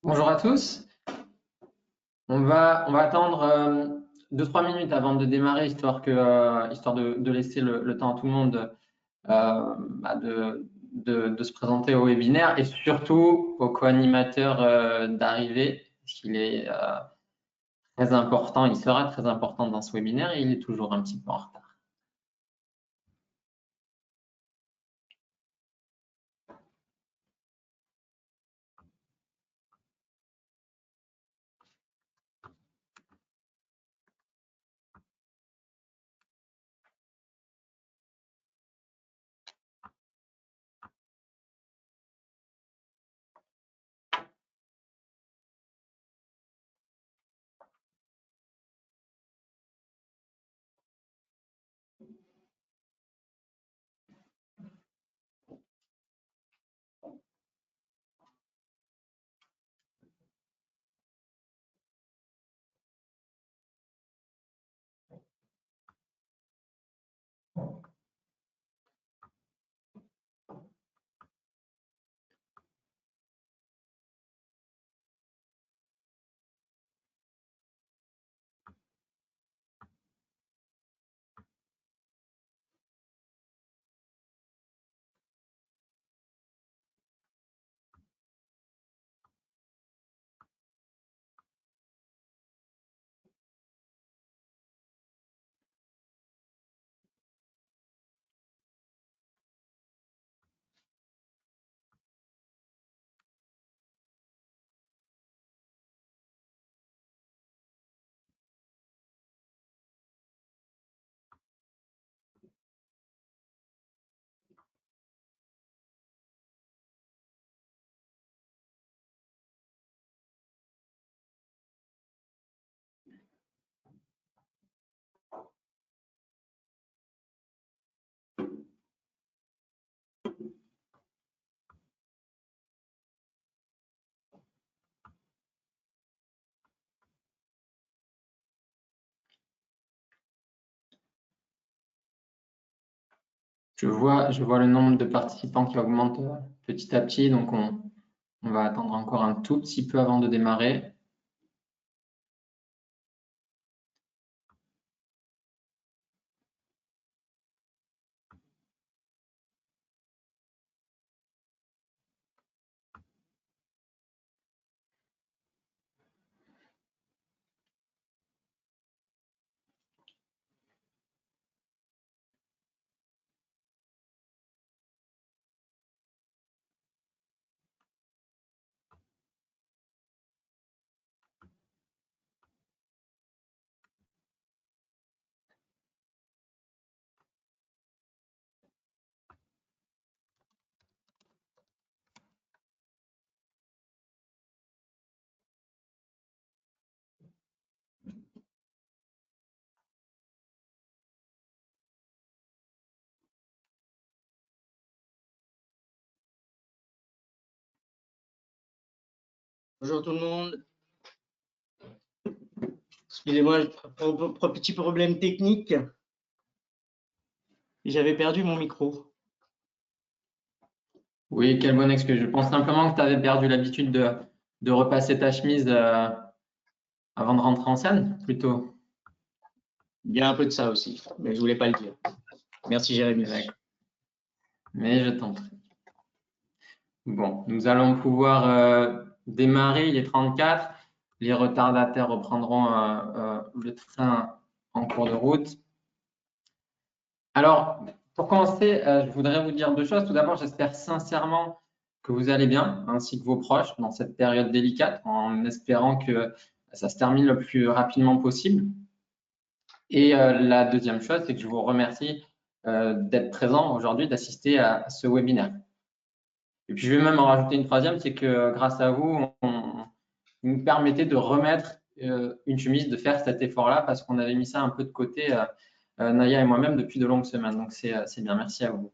Bonjour à tous. On va attendre 2-3 minutes avant de démarrer, histoire de laisser le temps à tout le monde de se présenter au webinaire et surtout au co-animateur d'arriver, parce qu'il est très important, il sera très important dans ce webinaire et il est toujours un petit peu en retard. Je vois le nombre de participants qui augmente petit à petit, donc on va attendre encore un tout petit peu avant de démarrer. Bonjour tout le monde. Excusez-moi, petit problème technique. J'avais perdu mon micro. Oui, quelle bonne excuse. Je pense simplement que tu avais perdu l'habitude de repasser ta chemise avant de rentrer en scène, plutôt. Il y a un peu de ça aussi, mais je voulais pas le dire. Merci Jérémy. Mais je t'en prie. Bon, nous allons pouvoir démarrer. Il est 34. Les retardataires reprendront le train en cours de route. Alors, pour commencer, je voudrais vous dire deux choses. Tout d'abord, j'espère sincèrement que vous allez bien, ainsi que vos proches, dans cette période délicate, en espérant que ça se termine le plus rapidement possible. Et la deuxième chose, c'est que je vous remercie d'être présent aujourd'hui, d'assister à ce webinaire. Et puis, je vais même en rajouter une troisième, c'est que grâce à vous, vous nous permettez de remettre une chemise, de faire cet effort-là, parce qu'on avait mis ça un peu de côté, Naya et moi-même, depuis de longues semaines. Donc, c'est bien. Merci à vous.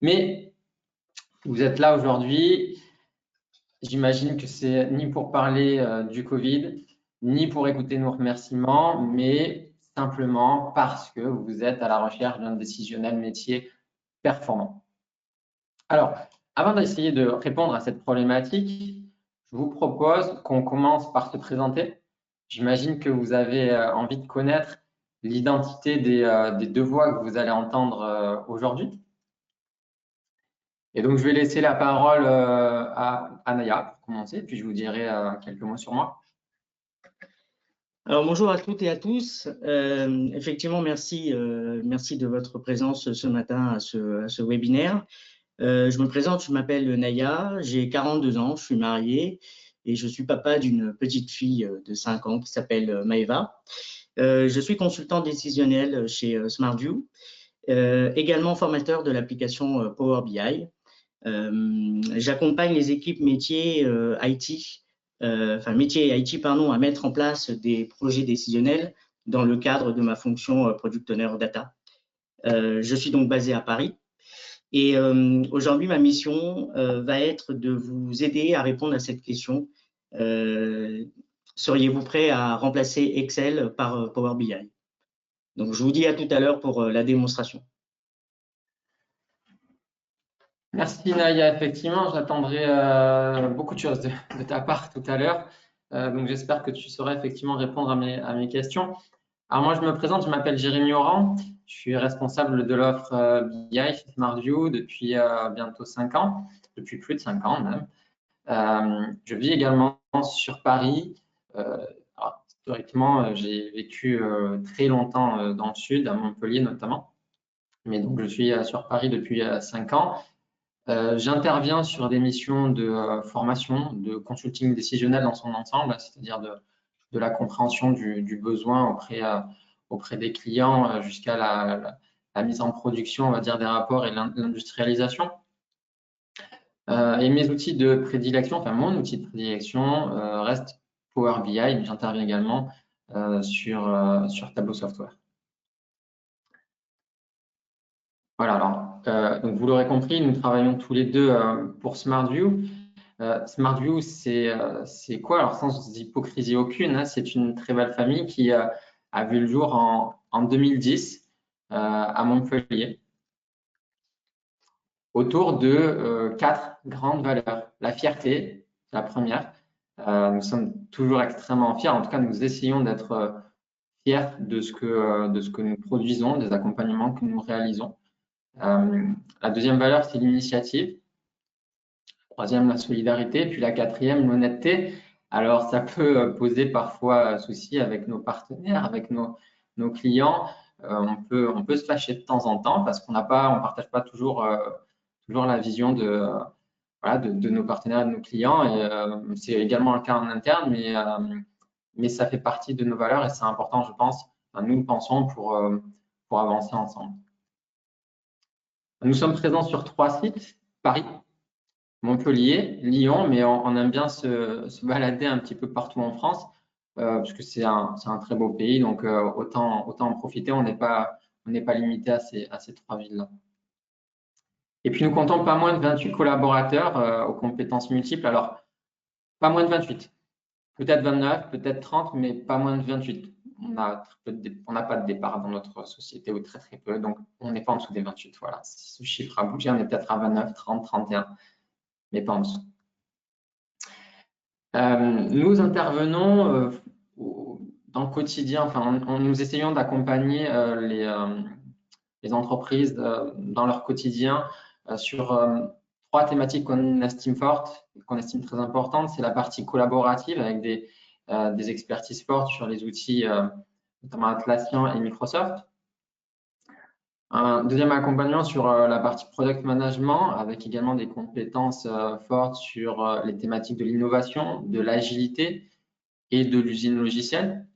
Mais vous êtes là aujourd'hui. J'imagine que c'est ni pour parler du Covid, ni pour écouter nos remerciements, mais simplement parce que vous êtes à la recherche d'un décisionnel métier performant. Alors, avant d'essayer de répondre à cette problématique, je vous propose qu'on commence par se présenter. J'imagine que vous avez envie de connaître l'identité des deux voix que vous allez entendre aujourd'hui. Et donc, je vais laisser la parole à Naya pour commencer, puis je vous dirai quelques mots sur moi. Alors bonjour à toutes et à tous. Effectivement, merci de votre présence ce matin à ce webinaire. Je me présente, je m'appelle Naya, j'ai 42 ans, je suis marié et je suis papa d'une petite fille de 5 ans qui s'appelle Maeva. Je suis consultant décisionnel chez SmartView, également formateur de l'application Power BI. J'accompagne les équipes métiers IT, métiers et IT, pardon, à mettre en place des projets décisionnels dans le cadre de ma fonction Product Owner Data. Je suis donc basé à Paris. Et aujourd'hui, ma mission va être de vous aider à répondre à cette question. Seriez-vous prêt à remplacer Excel par Power BI? Donc, je vous dis à tout à l'heure pour la démonstration. Merci Naya, effectivement, j'attendrai beaucoup de choses de ta part tout à l'heure. Donc, j'espère que tu sauras effectivement répondre à mes questions. Alors, moi, je me présente, je m'appelle Jérémy Oran. Je suis responsable de l'offre BI chez SmartView depuis bientôt 5 ans, depuis plus de 5 ans même. Je vis également sur Paris. Alors, historiquement, j'ai vécu très longtemps dans le sud, à Montpellier notamment. Mais donc, je suis sur Paris depuis 5 ans. J'interviens sur des missions de formation, de consulting décisionnel dans son ensemble, c'est-à-dire de la compréhension du besoin auprès des clients jusqu'à la mise en production, on va dire, des rapports et l'industrialisation. Et mes outils de prédilection, enfin mon outil de prédilection reste Power BI, mais j'interviens également sur Tableau Software. Voilà, alors, donc vous l'aurez compris, nous travaillons tous les deux pour SmartView. SmartView, c'est quoi? Alors, sans hypocrisie aucune, hein, c'est une très belle famille qui a vu le jour en 2010 à Montpellier, autour de 4 grandes valeurs. La fierté, la première. Nous sommes toujours extrêmement fiers, en tout cas, nous essayons d'être fiers de ce que nous produisons, des accompagnements que nous réalisons. La deuxième valeur, c'est l'initiative. Troisième, la solidarité. Puis la quatrième, l'honnêteté. Alors, ça peut poser parfois souci avec nos partenaires, avec nos clients. On peut se fâcher de temps en temps parce qu'on partage pas toujours la vision de nos partenaires et de nos clients. Et c'est également le cas en interne, mais ça fait partie de nos valeurs et c'est important, je pense. Enfin, nous le pensons pour avancer ensemble. Nous sommes présents sur 3 sites, Paris, Montpellier, Lyon, mais on aime bien se balader un petit peu partout en France, parce que c'est un très beau pays, donc autant en profiter, on n'est pas limité à ces 3 villes-là. Et puis nous comptons pas moins de 28 collaborateurs aux compétences multiples, alors pas moins de 28, peut-être 29, peut-être 30, mais pas moins de 28. On n'a pas de départ dans notre société, ou très très peu, donc on n'est pas en dessous des 28. Voilà, ce chiffre a bougé, on est peut-être à 29, 30, 31, mais pas en dessous. Nous intervenons dans le quotidien, enfin, nous essayons d'accompagner les entreprises dans leur quotidien sur 3 thématiques qu'on estime fortes, qu'on estime très importantes. C'est la partie collaborative avec des expertises fortes sur les outils, notamment Atlassian et Microsoft. Un deuxième accompagnement sur la partie product management avec également des compétences fortes sur les thématiques de l'innovation, de l'agilité et de l'usine logicielle.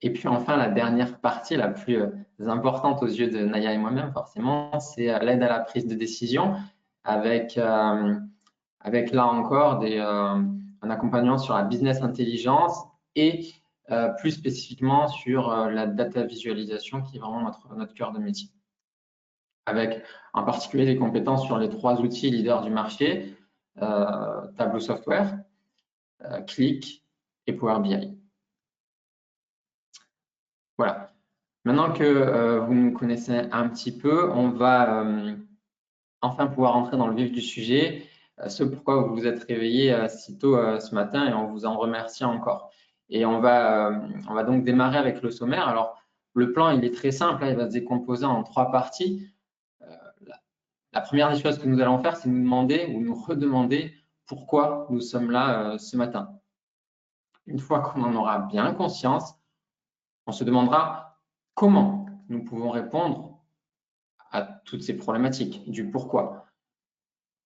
Et puis enfin, la dernière partie, la plus importante aux yeux de Naya et moi-même, forcément, c'est l'aide à la prise de décision avec là encore un accompagnement sur la business intelligence et plus spécifiquement sur la data visualisation qui est vraiment notre cœur de métier. Avec en particulier des compétences sur les 3 outils leaders du marché, Tableau Software, Qlik et Power BI. Voilà. Maintenant que vous nous connaissez un petit peu, on va enfin pouvoir entrer dans le vif du sujet ce pourquoi vous vous êtes réveillé si tôt ce matin, et on vous en remercie encore. Et on va donc démarrer avec le sommaire. Alors, le plan, il est très simple, il va se décomposer en 3 parties. La première des choses que nous allons faire, c'est nous demander ou nous redemander pourquoi nous sommes là ce matin. Une fois qu'on en aura bien conscience, on se demandera comment nous pouvons répondre à toutes ces problématiques, du pourquoi.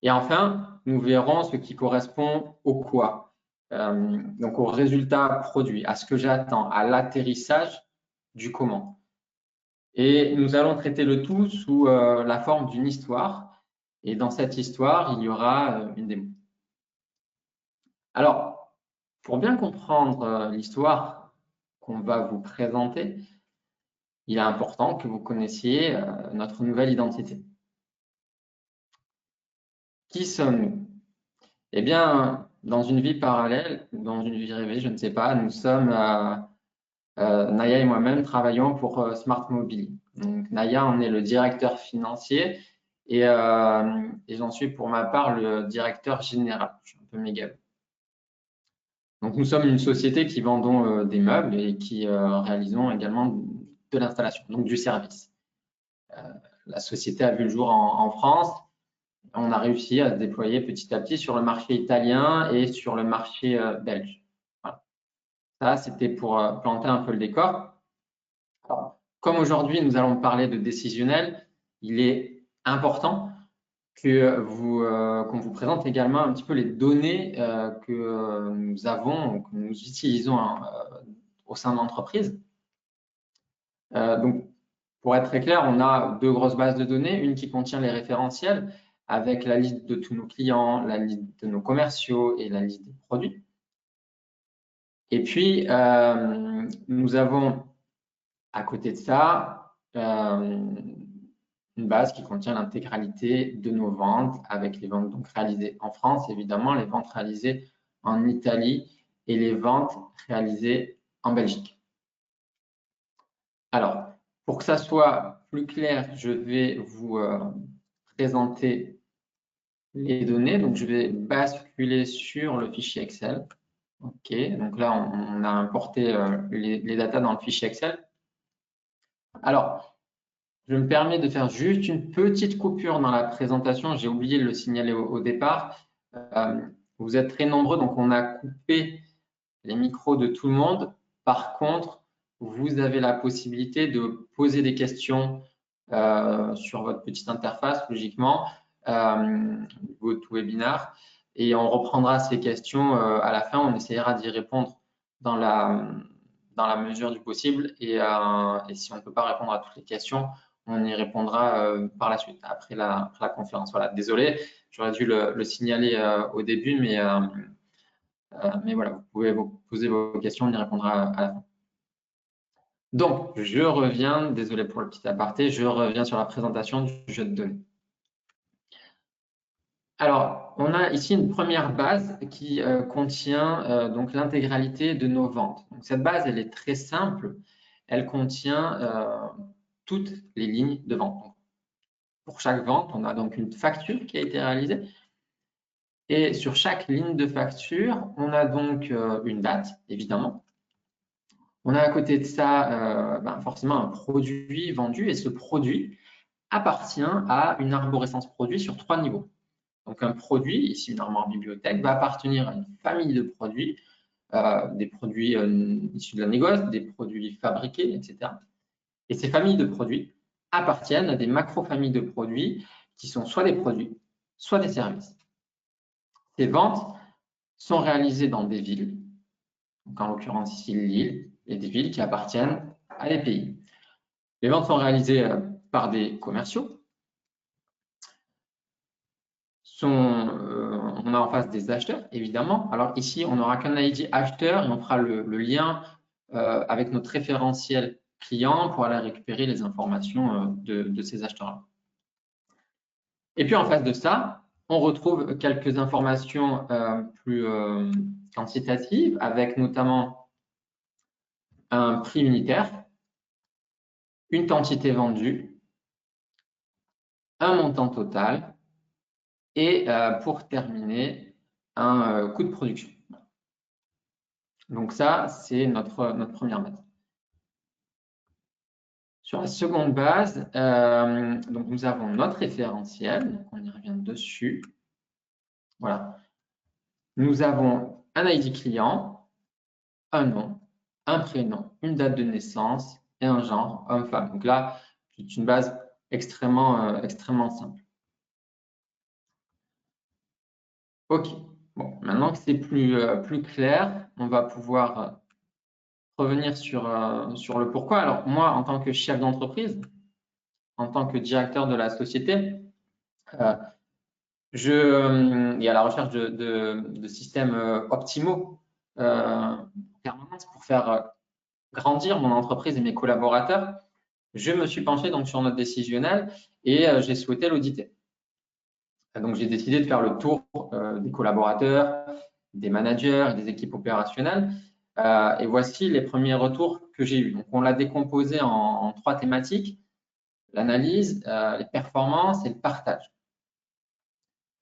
Et enfin, nous verrons ce qui correspond au quoi, donc au résultat produit, à ce que j'attends, à l'atterrissage du comment. Et nous allons traiter le tout sous la forme d'une histoire. Et dans cette histoire, il y aura une démo. Alors, pour bien comprendre l'histoire qu'on va vous présenter, il est important que vous connaissiez notre nouvelle identité. Qui sommes-nous? Eh bien, dans une vie parallèle, dans une vie rêvée, je ne sais pas, nous sommes, Naya et moi-même travaillons pour Smart Mobile. Donc, Naya en est le directeur financier et j'en suis pour ma part le directeur général. Je suis un peu mégalo. Donc, nous sommes une société qui vendons des meubles et qui réalisons également de l'installation, donc du service. La société a vu le jour en France. On a réussi à se déployer petit à petit sur le marché italien et sur le marché belge. Voilà. Ça, c'était pour planter un peu le décor. Alors, comme aujourd'hui, nous allons parler de décisionnel, il est important que qu'on vous présente également un petit peu les données que nous avons, que nous utilisons au sein de l'entreprise. Donc, pour être très clair, on a 2 grosses bases de données, une qui contient les référentiels avec la liste de tous nos clients, la liste de nos commerciaux et la liste des produits. Et puis, nous avons à côté de ça une base qui contient l'intégralité de nos ventes avec les ventes donc réalisées en France, évidemment, les ventes réalisées en Italie et les ventes réalisées en Belgique. Alors, pour que ça soit plus clair, je vais vous présenter les données. Donc, je vais basculer sur le fichier Excel. OK, donc là, on a importé les datas dans le fichier Excel. Alors, je me permets de faire juste une petite coupure dans la présentation. J'ai oublié de le signaler au départ. Vous êtes très nombreux, donc on a coupé les micros de tout le monde. Par contre, vous avez la possibilité de poser des questions sur votre petite interface, logiquement, votre webinar, et on reprendra ces questions à la fin. On essaiera d'y répondre dans la mesure du possible, et si on ne peut pas répondre à toutes les questions, on y répondra par la suite, après la conférence. Voilà, désolé, j'aurais dû le signaler au début, mais voilà, vous pouvez vous poser vos questions, on y répondra à la fin. Donc, je reviens, désolé pour le petit aparté, je reviens sur la présentation du jeu de données. Alors, on a ici une première base qui contient donc l'intégralité de nos ventes. Donc, cette base, elle est très simple. Elle contient toutes les lignes de vente. Donc, pour chaque vente, on a donc une facture qui a été réalisée. Et sur chaque ligne de facture, on a donc une date, évidemment. On a à côté de ça forcément un produit vendu, et ce produit appartient à une arborescence produit sur 3 niveaux. Donc un produit, ici une armoire bibliothèque, va appartenir à une famille de produits, des produits issus de la négoce, des produits fabriqués, etc. Et ces familles de produits appartiennent à des macro-familles de produits qui sont soit des produits, soit des services. Ces ventes sont réalisées dans des villes, donc en l'occurrence ici Lille, et des villes qui appartiennent à des pays. Les ventes sont réalisées par des commerciaux. On a en face des acheteurs, évidemment. Alors ici, on n'aura qu'un ID acheteur et on fera le lien avec notre référentiel client pour aller récupérer les informations de ces acheteurs-là. Et puis en face de ça, on retrouve quelques informations plus quantitatives, avec notamment un prix unitaire, une quantité vendue, un montant total Et pour terminer, un coût de production. Donc ça, c'est notre première base. Sur la seconde base, donc nous avons notre référentiel, donc on y revient dessus. Voilà. Nous avons un ID client, un nom, un prénom, une date de naissance et un genre homme-femme. Donc là, c'est une base extrêmement simple. OK. Bon, maintenant que c'est plus clair, on va pouvoir revenir sur le pourquoi. Alors moi, en tant que chef d'entreprise, en tant que directeur de la société, et à la recherche de systèmes optimaux permanents pour faire grandir mon entreprise et mes collaborateurs, je me suis penché donc sur notre décisionnel et j'ai souhaité l'auditer. Donc j'ai décidé de faire le tour des collaborateurs, des managers et des équipes opérationnelles. Et voici les premiers retours que j'ai eus. Donc on l'a décomposé en 3 thématiques: l'analyse, les performances et le partage.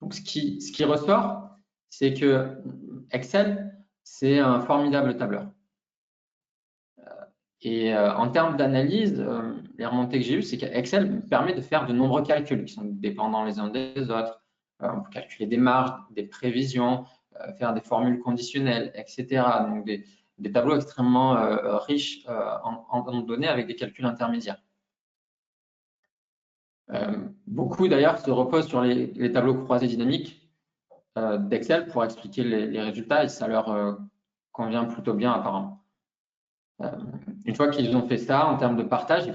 Donc ce qui ressort, c'est que Excel, c'est un formidable tableur. Et en termes d'analyse, les remontées que j'ai eues, c'est qu'Excel me permet de faire de nombreux calculs qui sont dépendants les uns des autres. On peut calculer des marges, des prévisions, faire des formules conditionnelles, etc. Donc des tableaux extrêmement riches en données avec des calculs intermédiaires. Beaucoup d'ailleurs se reposent sur les tableaux croisés dynamiques d'Excel pour expliquer les résultats et ça leur convient plutôt bien apparemment. Une fois qu'ils ont fait ça, en termes de partage, ils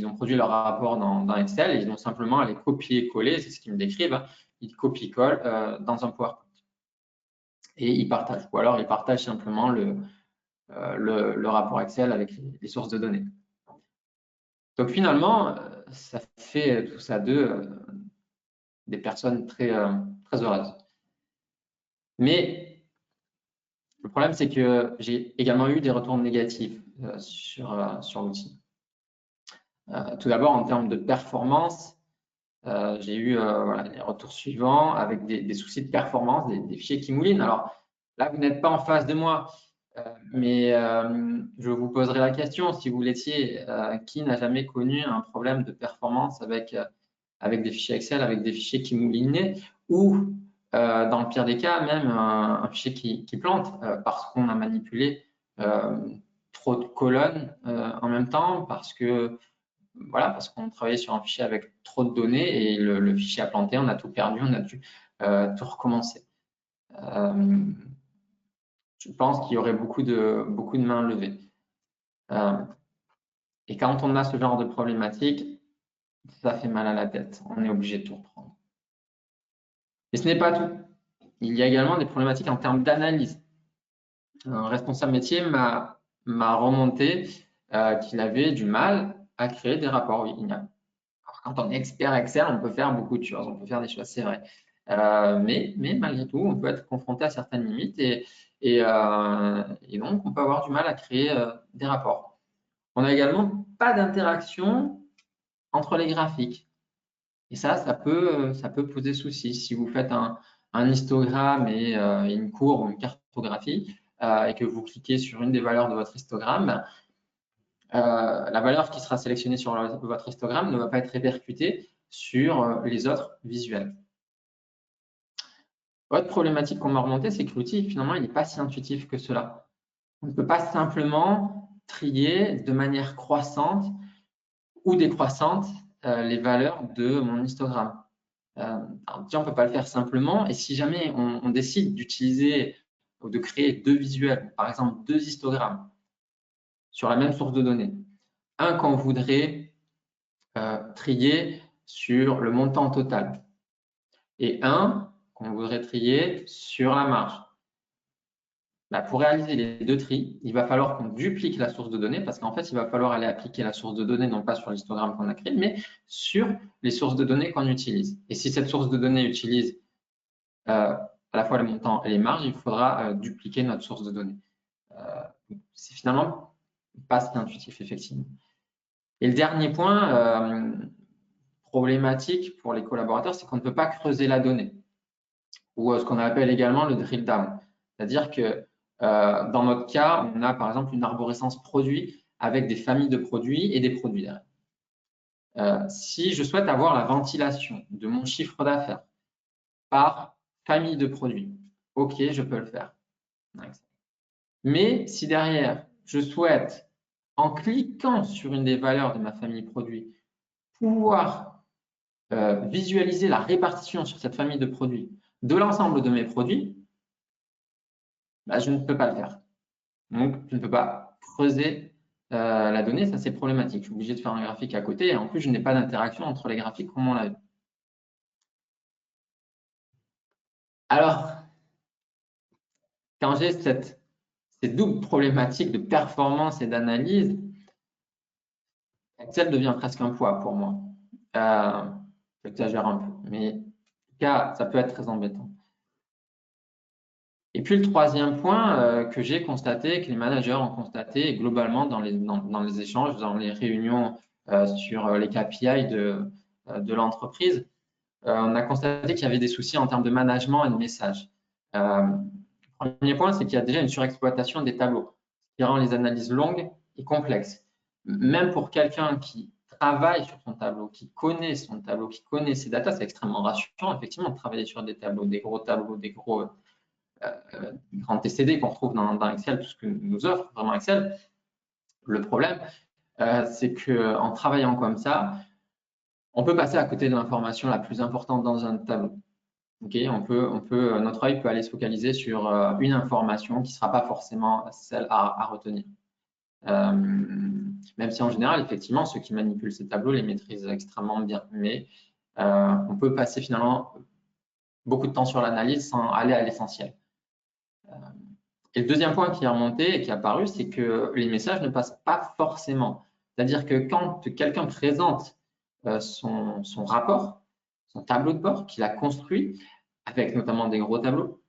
ont produit leur rapport dans Excel et ils ont simplement à les copier-coller, c'est ce qu'ils me décrivent, ils copient-collent dans un PowerPoint. Et ils partagent, ou alors ils partagent simplement le rapport Excel avec les sources de données. Donc finalement, ça fait tout ça des personnes très heureuses. Mais le problème, c'est que j'ai également eu des retours négatifs sur l'outil. Tout d'abord, en termes de performance, j'ai eu les retours suivants avec des soucis de performance, des fichiers qui moulinent. Alors là, vous n'êtes pas en face de moi, mais je vous poserai la question, si vous l'étiez, qui n'a jamais connu un problème de performance avec des fichiers Excel, avec des fichiers qui moulinaient ou dans le pire des cas, même un fichier qui plante parce qu'on a manipulé trop de colonnes en même temps, parce qu'on travaillait sur un fichier avec trop de données et le fichier a planté, on a tout perdu, on a dû tout recommencer. Je pense qu'il y aurait beaucoup de mains levées. Et quand on a ce genre de problématique, ça fait mal à la tête. On est obligé de tout reprendre. Et ce n'est pas tout. Il y a également des problématiques en termes d'analyse. Un responsable métier m'a remonté qu'il avait du mal à créer des rapports. Oui, alors, quand on est expert Excel, on peut faire beaucoup de choses, on peut faire des choses, c'est vrai. Mais malgré tout, on peut être confronté à certaines limites et donc on peut avoir du mal à créer des rapports. On n'a également pas d'interaction entre les graphiques. Et ça peut poser souci. Si vous faites un histogramme et une courbe ou une cartographie et que vous cliquez sur une des valeurs de votre histogramme, la valeur qui sera sélectionnée sur votre histogramme ne va pas être répercutée sur les autres visuels. Autre problématique qu'on m'a remontée, c'est que l'outil, finalement, il n'est pas si intuitif que cela. On ne peut pas simplement trier de manière croissante ou décroissante les valeurs de mon histogramme. On ne peut pas le faire simplement. Et si jamais on décide d'utiliser ou de créer 2 visuels, par exemple 2 histogrammes sur la même source de données, un qu'on voudrait trier sur le montant total et un qu'on voudrait trier sur la marge. Pour réaliser les 2 tris, il va falloir qu'on duplique la source de données parce qu'en fait, il va falloir aller appliquer la source de données non pas sur l'histogramme qu'on a créé, mais sur les sources de données qu'on utilise. Et si cette source de données utilise à la fois les montants et les marges, il faudra dupliquer notre source de données. C'est finalement pas si intuitif, effectivement. Et le dernier point problématique pour les collaborateurs, c'est qu'on ne peut pas creuser la donnée. ou ce qu'on appelle également le drill down. C'est-à-dire que dans notre cas, on a par exemple une arborescence produit avec des familles de produits et des produits derrière. Si je souhaite avoir la ventilation de mon chiffre d'affaires par famille de produits, OK, je peux le faire. Mais si derrière, je souhaite, en cliquant sur une des valeurs de ma famille produit, pouvoir visualiser la répartition sur cette famille de produits de l'ensemble de mes produits, bah, je ne peux pas le faire. Donc, je ne peux pas creuser la donnée, ça c'est problématique. Je suis obligé de faire un graphique à côté et en plus, je n'ai pas d'interaction entre les graphiques comme on l'a vu. Alors, quand j'ai cette double problématique de performance et d'analyse, Excel devient presque un poids pour moi. J'exagère un peu, mais en tout cas, ça peut être très embêtant. Et puis le troisième point que j'ai constaté, que les managers ont constaté, et globalement dans les échanges, dans les réunions sur les KPI de l'entreprise, on a constaté qu'il y avait des soucis en termes de management et de message. Le premier point, c'est qu'il y a déjà une surexploitation des tableaux, ce qui rend les analyses longues et complexes. Même pour quelqu'un qui travaille sur son tableau, qui connaît son tableau, qui connaît ses datas, c'est extrêmement rassurant, effectivement, de travailler sur des tableaux, des gros tableaux, des grands TCD qu'on retrouve dans Excel, tout ce que nous offre vraiment Excel. Le problème, c'est qu'en travaillant comme ça, on peut passer à côté de l'information la plus importante dans un tableau. Okay, notre œil peut aller se focaliser sur une information qui ne sera pas forcément celle à retenir. Même si en général, effectivement, ceux qui manipulent ces tableaux les maîtrisent extrêmement bien. Mais on peut passer finalement beaucoup de temps sur l'analyse sans aller à l'essentiel. Et le deuxième point qui est remonté et qui est apparu, c'est que les messages ne passent pas forcément. C'est-à-dire que quand quelqu'un présente son rapport, son tableau de bord qu'il a construit, avec notamment des gros tableaux,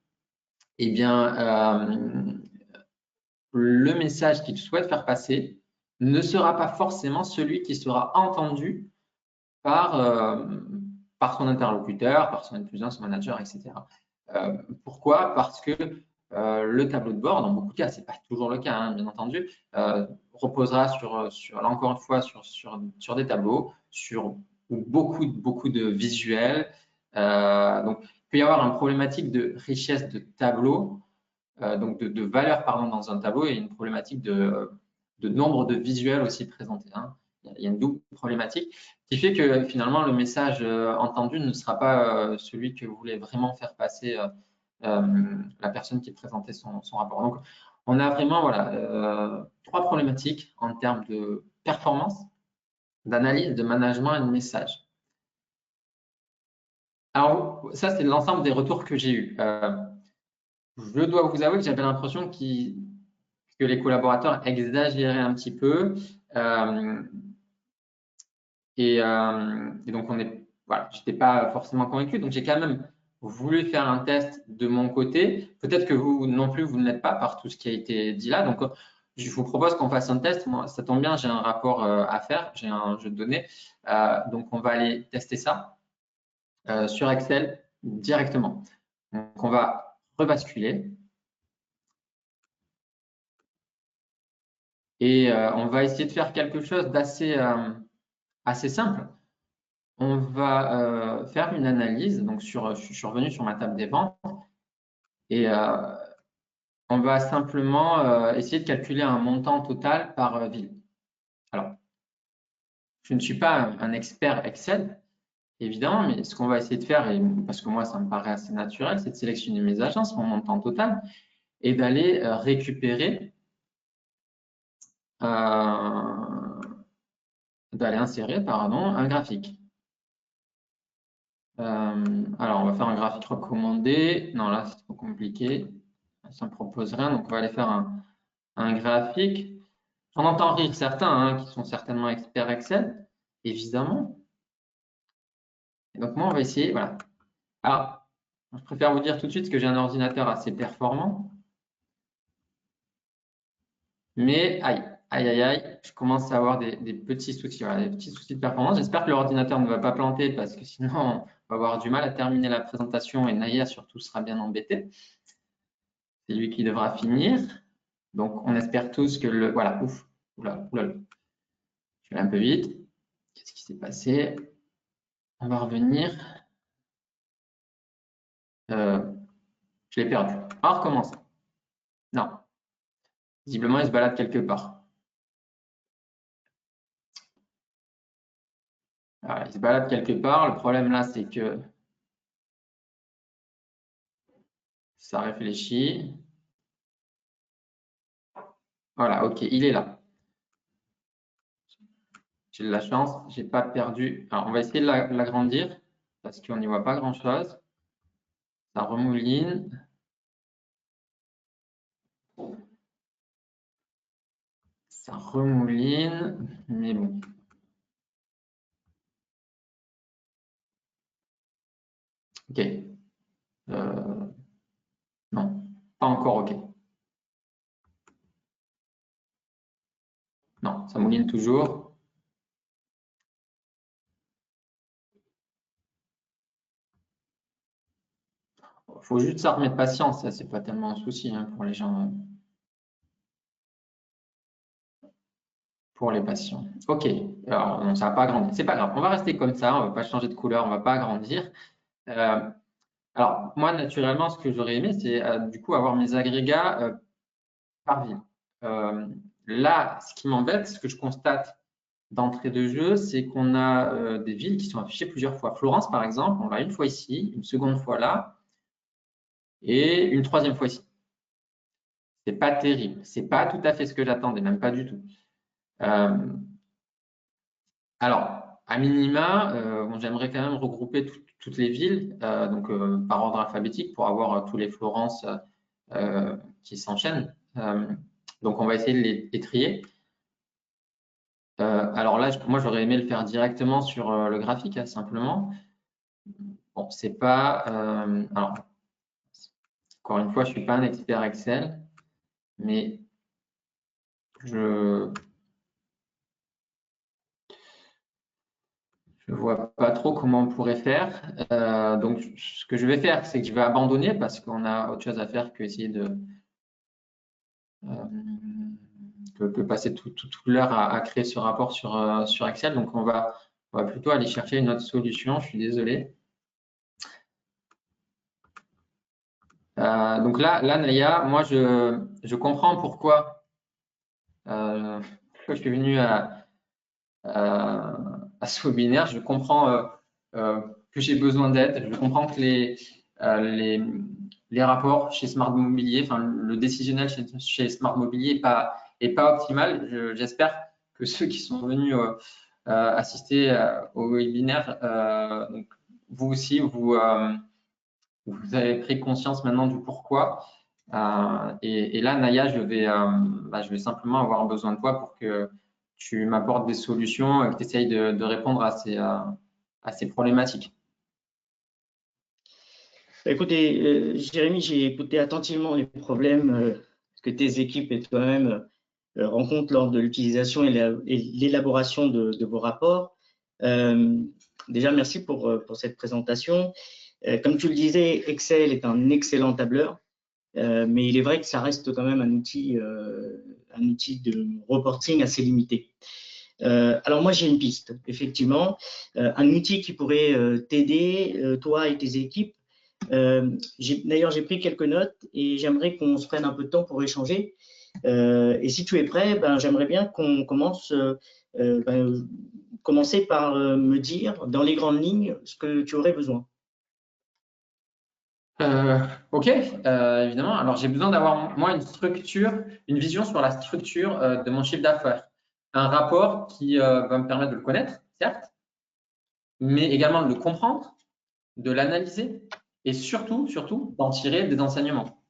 eh bien, le message qu'il souhaite faire passer ne sera pas forcément celui qui sera entendu par son interlocuteur, par son N+1, son manager, etc. Pourquoi? Parce que le tableau de bord, dans beaucoup de cas, ce n'est pas toujours le cas, hein, bien entendu, reposera là encore une fois sur des tableaux, sur beaucoup de visuels. Donc, il peut y avoir une problématique de richesse de tableau, donc de valeur pardon, dans un tableau, et une problématique de nombre de visuels aussi présentés. Hein. Il y a une double problématique qui fait que finalement le message entendu ne sera pas celui que voulait vraiment faire passer la personne qui présentait son rapport. Donc, on a vraiment voilà, trois problématiques en termes de performance, d'analyse, de management et de message. Alors, ça, c'est l'ensemble des retours que j'ai eus. Je dois vous avouer que j'avais l'impression que les collaborateurs exagéraient un petit peu. Et donc, voilà, je n'étais pas forcément convaincu. Donc, j'ai quand même voulu faire un test de mon côté. Peut-être que vous non plus, vous ne l'êtes pas par tout ce qui a été dit là. Donc, je vous propose qu'on fasse un test. Moi, ça tombe bien, j'ai un rapport à faire, j'ai un jeu de données. Donc, on va aller tester ça sur Excel directement. Donc, on va rebasculer. Et on va essayer de faire quelque chose d'assez assez simple. On va faire une analyse. Donc, je suis revenu sur ma table des ventes et on va simplement essayer de calculer un montant total par ville. Alors, je ne suis pas un expert Excel, évidemment, mais ce qu'on va essayer de faire, et parce que moi, ça me paraît assez naturel, c'est de sélectionner mes agences, mon montant total, et d'aller récupérer, d'aller insérer, pardon, un graphique. Alors, on va faire un graphique recommandé. Non, là, c'est trop compliqué. Ça ne me propose rien. Donc, on va aller faire un graphique. J'en entends rire certains hein, qui sont certainement experts Excel, évidemment. Et donc, moi, on va essayer. Voilà. Alors, je préfère vous dire tout de suite que j'ai un ordinateur assez performant. Mais, aïe, je commence à avoir des petits soucis. Voilà, des petits soucis de performance. J'espère que l'ordinateur ne va pas planter parce que sinon, va avoir du mal à terminer la présentation et Naya surtout sera bien embêté. C'est lui qui devra finir. Donc, on espère tous que le… Voilà, ouf, oula, oula, je vais un peu vite. Qu'est-ce qui s'est passé? On va revenir. Je l'ai perdu. On va recommencer. Non. Visiblement, il se balade quelque part. Voilà, il se balade quelque part. Le problème là, c'est que ça réfléchit. Voilà, ok, il est là. J'ai de la chance, j'ai pas perdu. Alors, on va essayer de l'agrandir parce qu'on n'y voit pas grand-chose. Ça remouline. Ça remouline, mais bon. Ok. Non, pas encore ok. Non, ça mouline toujours. Il faut juste ça remettre patience, ça c'est pas tellement un souci hein, pour les gens, pour les patients. Ok, alors non, ça va pas agrandir, c'est pas grave, on va rester comme ça, on va pas changer de couleur, on va pas agrandir. Alors moi naturellement, ce que j'aurais aimé, c'est du coup avoir mes agrégats par ville. Là, ce qui m'embête, ce que je constate d'entrée de jeu, c'est qu'on a des villes qui sont affichées plusieurs fois. Florence, par exemple, on l'a une fois ici, une seconde fois là, et une troisième fois ici. C'est pas terrible. C'est pas tout à fait ce que j'attendais, même pas du tout. Alors, à minima, bon, j'aimerais quand même regrouper toutes les villes, donc par ordre alphabétique, pour avoir tous les Florence qui s'enchaînent. Donc, on va essayer de les trier. Alors là, moi, j'aurais aimé le faire directement sur le graphique, hein, simplement. Bon, c'est pas. Alors, encore une fois, je suis pas un expert Excel, mais je vois pas trop comment on pourrait faire. Donc, ce que je vais faire, c'est que je vais abandonner parce qu'on a autre chose à faire que essayer de passer toute l'heure à créer ce rapport sur Excel. Donc, on va plutôt aller chercher une autre solution. Je suis désolé. Donc là, Naya, moi, je comprends pourquoi je suis venu à ce webinaire. Je comprends que j'ai besoin d'aide. Je comprends que les rapports chez Smart Mobilier, enfin le décisionnel chez Smart Mobilier est pas optimal. J'espère que ceux qui sont venus assister au webinaire, donc vous aussi, vous avez pris conscience maintenant du pourquoi. Et là, Naya, je vais simplement avoir besoin de toi pour que tu m'apportes des solutions et que tu essayes de répondre à ces problématiques. Écoutez, Jérémy, j'ai écouté attentivement les problèmes que tes équipes et toi-même rencontrent lors de l'utilisation et l'élaboration de vos rapports. Déjà, merci pour cette présentation. Comme tu le disais, Excel est un excellent tableur, mais il est vrai que ça reste quand même un outil de reporting assez limité. Alors moi, j'ai une piste, effectivement, un outil qui pourrait t'aider, toi et tes équipes. D'ailleurs, j'ai pris quelques notes et j'aimerais qu'on se prenne un peu de temps pour échanger. Et si tu es prêt, j'aimerais bien qu'on commencer par me dire, dans les grandes lignes, ce que tu aurais besoin. Ok, évidemment. Alors, j'ai besoin d'avoir, moi, une vision sur la structure de mon chiffre d'affaires. Un rapport qui va me permettre de le connaître, certes, mais également de le comprendre, de l'analyser et surtout, d'en tirer des enseignements.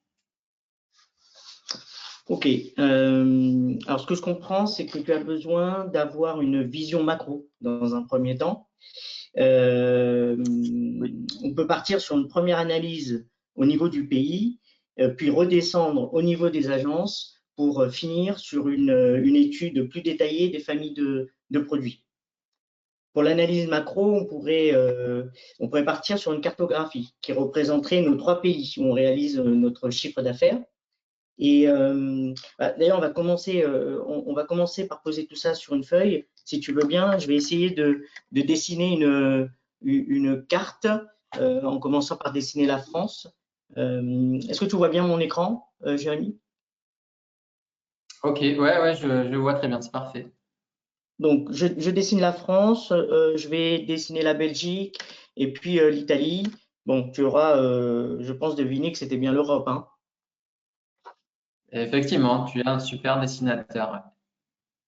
Ok. Alors, ce que je comprends, c'est que tu as besoin d'avoir une vision macro dans un premier temps. On peut partir sur une première analyse au niveau du pays, puis redescendre au niveau des agences pour finir sur une étude plus détaillée des familles de produits. Pour l'analyse macro, on pourrait partir sur une cartographie qui représenterait nos 3 pays où on réalise notre chiffre d'affaires. Et d'ailleurs, on va commencer par poser tout ça sur une feuille. Si tu veux bien, je vais essayer de dessiner une carte en commençant par dessiner la France. Est-ce que tu vois bien mon écran, Jérémy? Ok, ouais, je vois très bien, c'est parfait. Donc, je dessine la France, je vais dessiner la Belgique et puis l'Italie. Bon, tu auras, je pense, deviné que c'était bien l'Europe, hein. Effectivement, tu es un super dessinateur. Ouais.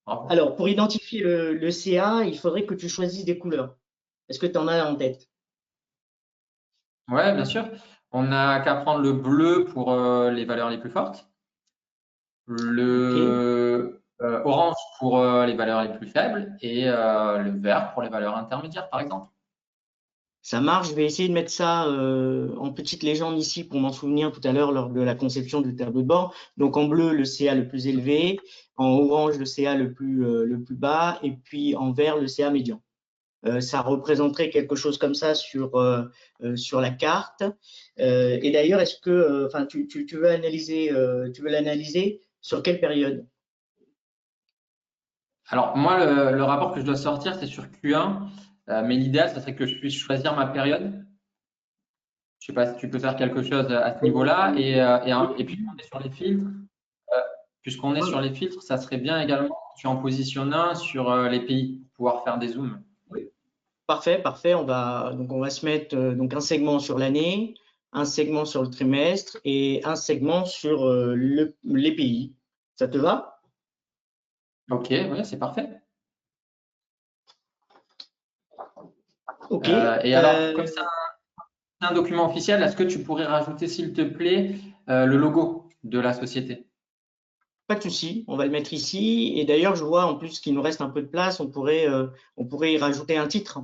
Bravo. Alors, pour identifier le CA, il faudrait que tu choisisses des couleurs. Est-ce que tu en as en tête? Ouais, bien sûr. On n'a qu'à prendre le bleu pour les valeurs les plus fortes, Ok, le orange pour les valeurs les plus faibles et le vert pour les valeurs intermédiaires, par exemple. ça marche. Je vais essayer de mettre ça en petite légende ici pour m'en souvenir tout à l'heure lors de la conception du tableau de bord. Donc, en bleu, le CA le plus élevé, en orange, le CA le plus bas, et puis en vert, le CA médian. Ça représenterait quelque chose comme ça sur la carte. Et d'ailleurs, est-ce que, enfin, tu veux l'analyser sur quelle période? Alors, moi, le rapport que je dois sortir, c'est sur Q1, mais l'idéal, ça serait que je puisse choisir ma période. Je sais pas si tu peux faire quelque chose à ce niveau-là. Et puis, on est sur les filtres. Euh, Puisqu'on est sur les filtres, ça serait bien également que tu en positionnes un sur les pays pour pouvoir faire des zooms. Parfait, parfait. Donc on va se mettre donc un segment sur l'année, un segment sur le trimestre et un segment sur les pays. Ça te va? Ok, ouais, c'est parfait. Ok. Et alors, comme c'est un document officiel, est-ce que tu pourrais rajouter, s'il te plaît, le logo de la société? Pas de souci. On va le mettre ici. Et d'ailleurs, je vois en plus qu'il nous reste un peu de place. On pourrait y rajouter un titre.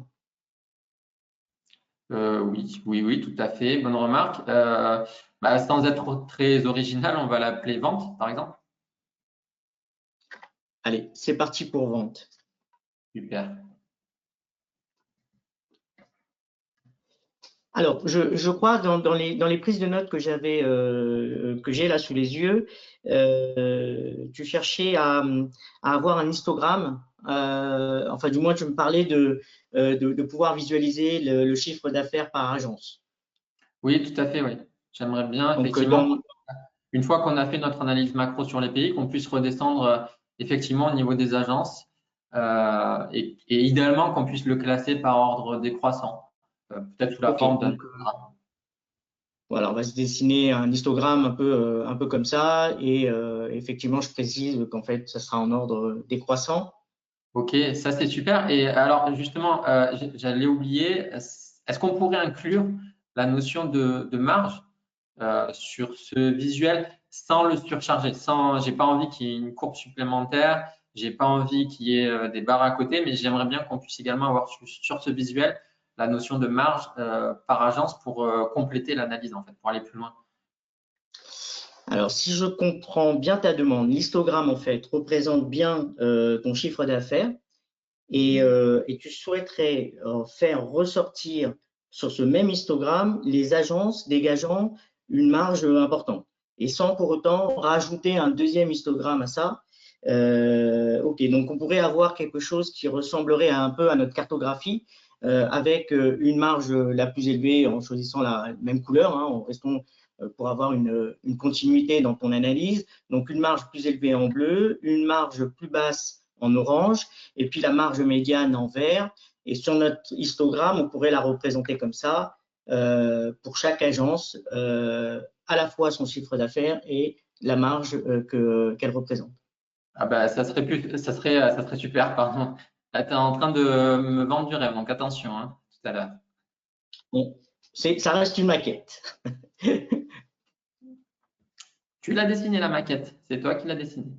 Oui, tout à fait. Bonne remarque. Sans être très original, on va l'appeler vente, par exemple. Allez, c'est parti pour vente. Super. Alors, je crois dans les prises de notes que j'ai là sous les yeux, tu cherchais à avoir un histogramme. Enfin, du moins, tu me parlais de pouvoir visualiser le chiffre d'affaires par agence. Oui, tout à fait, oui. J'aimerais bien, Donc, effectivement, une fois qu'on a fait notre analyse macro sur les pays, qu'on puisse redescendre effectivement au niveau des agences et idéalement qu'on puisse le classer par ordre décroissant, peut-être sous la ok. forme d'un Donc, histogramme. voilà, on va se dessiner un histogramme un peu comme ça. Et effectivement, je précise qu'en fait, ça sera en ordre décroissant. Ok, ça c'est super. Et alors justement, j'allais oublier, est-ce qu'on pourrait inclure la notion de marge sur ce visuel sans le surcharger, j'ai pas envie qu'il y ait une courbe supplémentaire, j'ai pas envie qu'il y ait des barres à côté, mais j'aimerais bien qu'on puisse également avoir sur ce visuel la notion de marge par agence pour compléter l'analyse en fait, pour aller plus loin. Alors, si je comprends bien ta demande, l'histogramme, en fait, représente bien ton chiffre d'affaires et tu souhaiterais faire ressortir sur ce même histogramme les agences dégageant une marge importante et sans pour autant rajouter un deuxième histogramme à ça. Ok, donc on pourrait avoir quelque chose qui ressemblerait un peu à notre cartographie avec une marge la plus élevée en choisissant la même couleur, hein, en restant pour avoir une continuité dans ton analyse. Donc une marge plus élevée en bleu, une marge plus basse en orange, et puis la marge médiane en vert. Et sur notre histogramme, on pourrait la représenter comme ça pour chaque agence, à la fois son chiffre d'affaires et la marge qu'elle représente. Ah bah ça serait super, pardon. Là, tu es en train de me vendre du rêve, donc attention hein, tout à l'heure. Bon, ça reste une maquette. Tu l'as dessiné la maquette, c'est toi qui l'as dessinée.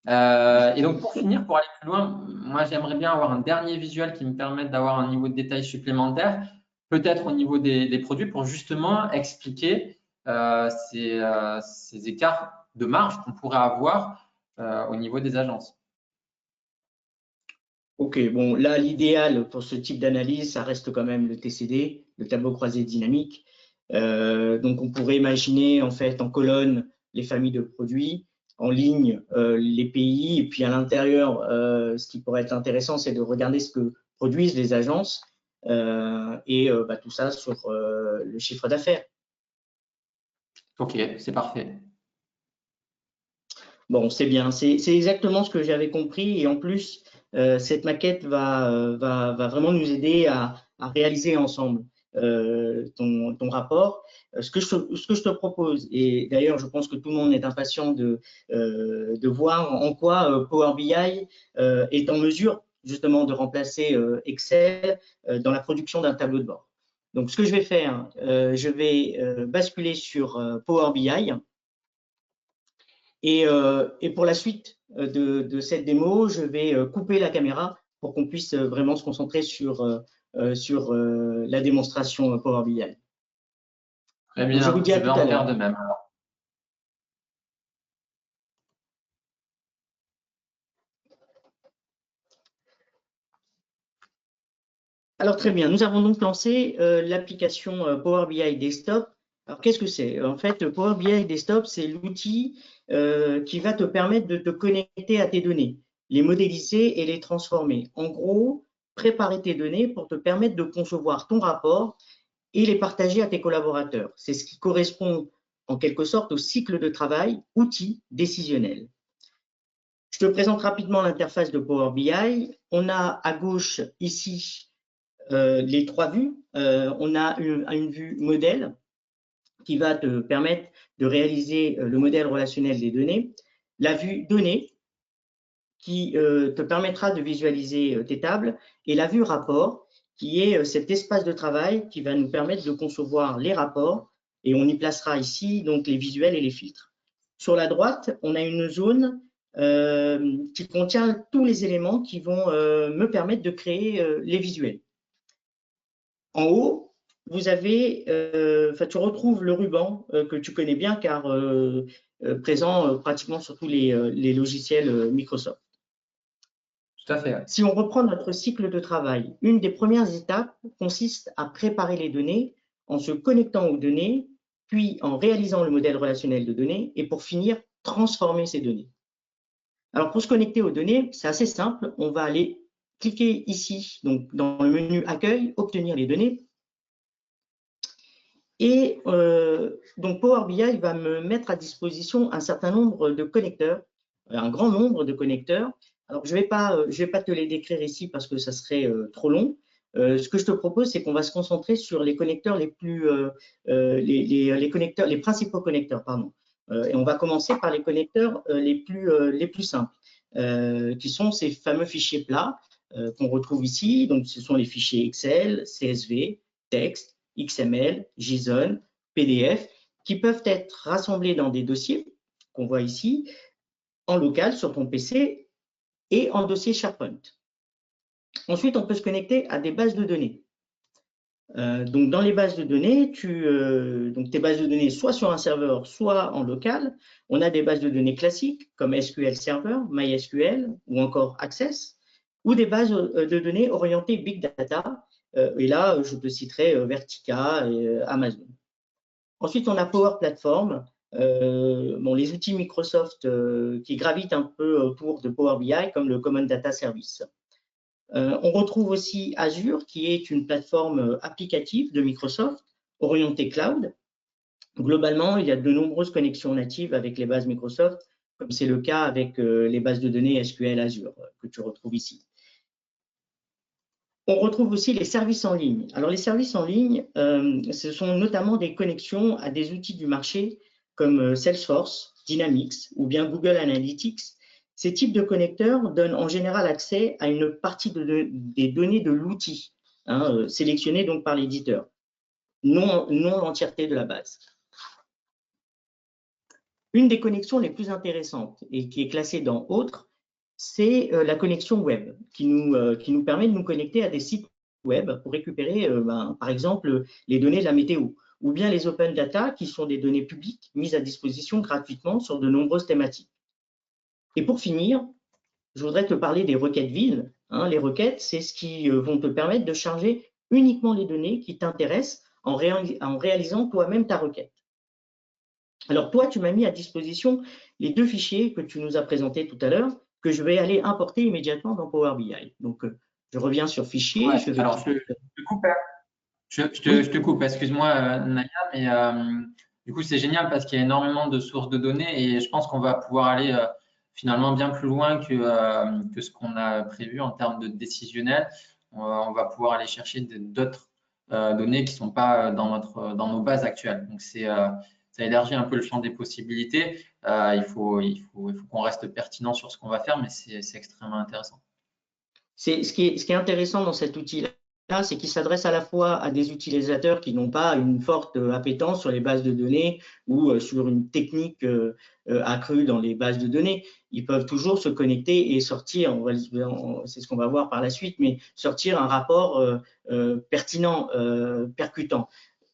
Et donc pour finir, pour aller plus loin, moi j'aimerais bien avoir un dernier visuel qui me permette d'avoir un niveau de détail supplémentaire, peut-être au niveau des produits, pour justement expliquer ces écarts de marge qu'on pourrait avoir au niveau des agences. Ok, bon, là, l'idéal pour ce type d'analyse, ça reste quand même le TCD, le tableau croisé dynamique. Donc, on pourrait imaginer en fait en colonne les familles de produits, en ligne les pays, et puis à l'intérieur, ce qui pourrait être intéressant, c'est de regarder ce que produisent les agences et tout ça sur le chiffre d'affaires. Ok, c'est parfait. Bon, c'est bien, c'est exactement ce que j'avais compris. Et en plus, cette maquette va vraiment nous aider à réaliser ensemble ton rapport. Ce que je te propose, et d'ailleurs, je pense que tout le monde est impatient de voir en quoi Power BI est en mesure justement de remplacer Excel dans la production d'un tableau de bord. Donc, ce que je vais faire, je vais basculer sur Power BI. Et pour la suite de cette démo, je vais couper la caméra pour qu'on puisse vraiment se concentrer sur la démonstration Power BI. Très Donc, je vous bien, dis je à vais tout à en faire l'heure. de même. Alors, très bien. Nous avons donc lancé l'application Power BI Desktop. Alors, qu'est-ce que c'est? En fait, Power BI Desktop, c'est l'outil qui va te permettre de te connecter à tes données, les modéliser et les transformer. En gros, préparer tes données pour te permettre de concevoir ton rapport et les partager à tes collaborateurs. C'est ce qui correspond en quelque sorte au cycle de travail, outil décisionnel. Je te présente rapidement l'interface de Power BI. On a à gauche ici les trois vues. On a une vue modèle qui va te permettre de réaliser le modèle relationnel des données. La vue données qui te permettra de visualiser tes tables et la vue rapport qui est cet espace de travail qui va nous permettre de concevoir les rapports et on y placera ici donc les visuels et les filtres. Sur la droite, on a une zone qui contient tous les éléments qui vont me permettre de créer les visuels. En haut, vous avez, tu retrouves le ruban que tu connais bien car présent pratiquement sur tous les logiciels Microsoft. Tout à fait. Ouais. Si on reprend notre cycle de travail, une des premières étapes consiste à préparer les données en se connectant aux données, puis en réalisant le modèle relationnel de données et pour finir, transformer ces données. Alors pour se connecter aux données, c'est assez simple. On va aller cliquer ici, donc dans le menu Accueil, Obtenir les données. Et donc Power BI va me mettre à disposition un certain nombre de connecteurs, un grand nombre de connecteurs. Alors je vais pas te les décrire ici parce que ça serait trop long. Ce que je te propose, c'est qu'on va se concentrer sur les connecteurs les plus, les principaux connecteurs, pardon. Et on va commencer par les connecteurs les plus simples, qui sont ces fameux fichiers plats qu'on retrouve ici. Donc ce sont les fichiers Excel, CSV, texte, XML, JSON, PDF, qui peuvent être rassemblés dans des dossiers qu'on voit ici, en local sur ton PC et en dossier SharePoint. Ensuite, on peut se connecter à des bases de données. Donc, dans les bases de données, donc tes bases de données soit sur un serveur, soit en local. On a des bases de données classiques comme SQL Server, MySQL ou encore Access, ou des bases de données orientées Big Data. Et là, je te citerai Vertica et Amazon. Ensuite, on a Power Platform, les outils Microsoft qui gravitent un peu autour de Power BI, comme le Common Data Service. On retrouve aussi Azure, qui est une plateforme applicative de Microsoft, orientée cloud. Globalement, il y a de nombreuses connexions natives avec les bases Microsoft, comme c'est le cas avec les bases de données SQL Azure, que tu retrouves ici. On retrouve aussi les services en ligne. Alors, les services en ligne, ce sont notamment des connexions à des outils du marché comme Salesforce, Dynamics ou bien Google Analytics. Ces types de connecteurs donnent en général accès à une partie des données de l'outil, sélectionnées donc par l'éditeur, non l'entièreté de la base. Une des connexions les plus intéressantes et qui est classée dans « Autres », c'est la connexion web qui nous permet de nous connecter à des sites web pour récupérer, par exemple, les données de la météo ou bien les open data qui sont des données publiques mises à disposition gratuitement sur de nombreuses thématiques. Et pour finir, je voudrais te parler des requêtes vides. Hein. Les requêtes, c'est ce qui vont te permettre de charger uniquement les données qui t'intéressent en réalisant toi-même ta requête. Alors toi, tu m'as mis à disposition les deux fichiers que tu nous as présentés tout à l'heure, que je vais aller importer immédiatement dans Power BI. Donc, je reviens sur Fichier. Ouais, Je vais alors, je te coupe, hein. Oui. Je te coupe, excuse-moi, Naya, mais du coup, c'est génial parce qu'il y a énormément de sources de données et je pense qu'on va pouvoir aller finalement bien plus loin que ce qu'on a prévu en termes de décisionnel. On va pouvoir aller chercher d'autres données qui ne sont pas dans nos bases actuelles. Donc, ça élargit un peu le champ des possibilités. Il faut qu'on reste pertinent sur ce qu'on va faire, mais c'est extrêmement intéressant. Ce qui est intéressant dans cet outil-là, c'est qu'il s'adresse à la fois à des utilisateurs qui n'ont pas une forte appétence sur les bases de données ou sur une technique accrue dans les bases de données. Ils peuvent toujours se connecter et sortir, c'est ce qu'on va voir par la suite, mais sortir un rapport pertinent, percutant.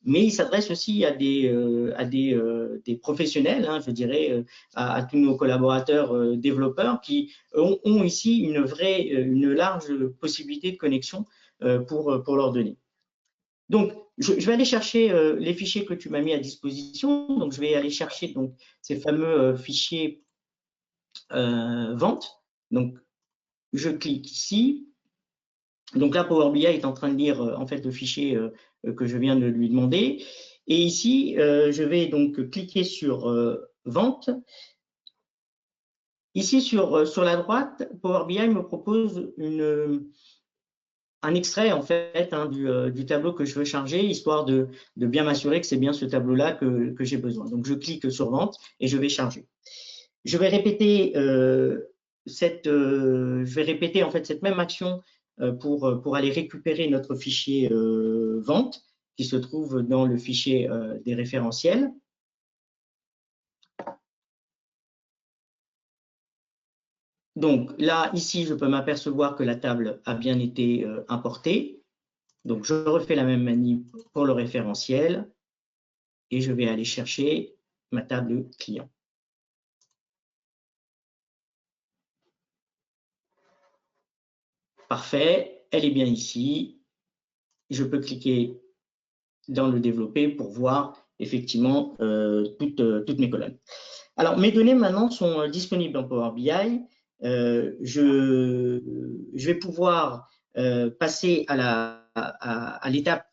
Mais il s'adresse aussi à des professionnels, hein, je dirais, à tous nos collaborateurs développeurs qui ont ici une large possibilité de connexion pour leurs données. Donc, je vais aller chercher les fichiers que tu m'as mis à disposition. Donc, je vais aller chercher donc, ces fameux fichiers vente. Donc, je clique ici. Donc là, Power BI est en train de lire en fait le fichier que je viens de lui demander. Et ici, je vais donc cliquer sur Vente. Ici, sur la droite, Power BI me propose un extrait en fait hein, du tableau que je veux charger, histoire de bien m'assurer que c'est bien ce tableau-là que j'ai besoin. Donc, je clique sur Vente et je vais charger. Je vais répéter en fait cette même action pour aller récupérer notre fichier vente qui se trouve dans le fichier des référentiels. Donc là, ici, je peux m'apercevoir que la table a bien été importée. Donc je refais la même manip pour le référentiel et je vais aller chercher ma table client. Parfait, elle est bien ici. Je peux cliquer dans le développer pour voir effectivement toutes mes colonnes. Alors, mes données maintenant sont disponibles dans Power BI. Je vais pouvoir passer à l'étape,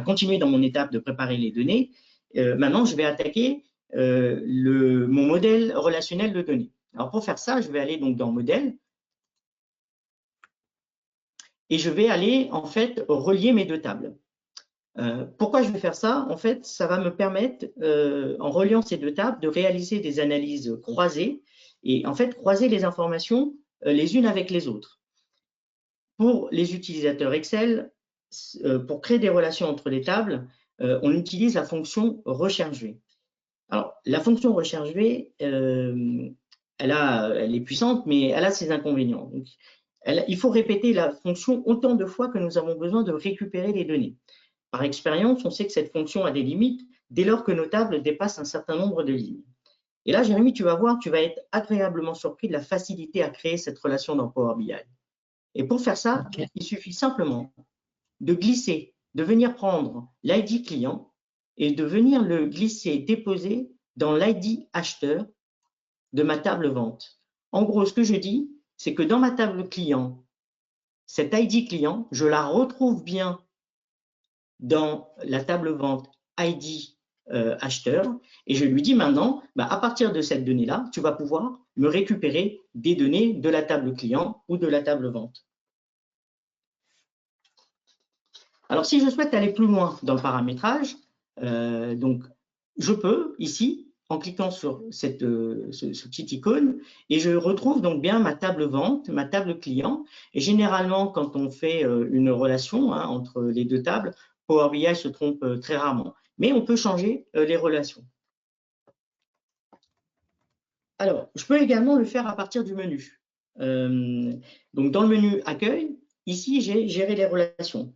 continuer dans mon étape de préparer les données. Maintenant, je vais attaquer mon modèle relationnel de données. Alors, pour faire ça, je vais aller donc dans Modèle et je vais aller en fait relier mes deux tables. Pourquoi je vais faire ça? En fait, ça va me permettre, en reliant ces deux tables, de réaliser des analyses croisées et en fait croiser les informations les unes avec les autres. Pour les utilisateurs Excel, pour créer des relations entre les tables, on utilise la fonction recherche-v. Alors, la fonction recherche-v, elle est puissante, mais elle a ses inconvénients. Donc, il faut répéter la fonction autant de fois que nous avons besoin de récupérer les données. Par expérience, on sait que cette fonction a des limites dès lors que nos tables dépassent un certain nombre de lignes. Et là, Jérémy, tu vas voir, tu vas être agréablement surpris de la facilité à créer cette relation dans Power BI. Et pour faire ça, il suffit simplement de glisser, de venir prendre l'ID client et de venir le glisser, déposer dans l'ID acheteur de ma table vente. En gros, ce que je dis, c'est que dans ma table client, cette ID client, je la retrouve bien dans la table vente ID acheteur et je lui dis maintenant, à partir de cette donnée-là, tu vas pouvoir me récupérer des données de la table client ou de la table vente. Alors, si je souhaite aller plus loin dans le paramétrage, donc je peux ici, en cliquant sur ce petit icône, et je retrouve donc bien ma table vente, ma table client. Et généralement, quand on fait une relation entre les deux tables, Power BI se trompe très rarement. Mais on peut changer les relations. Alors, je peux également le faire à partir du menu. Donc, dans le menu Accueil, ici, j'ai Gérer les relations.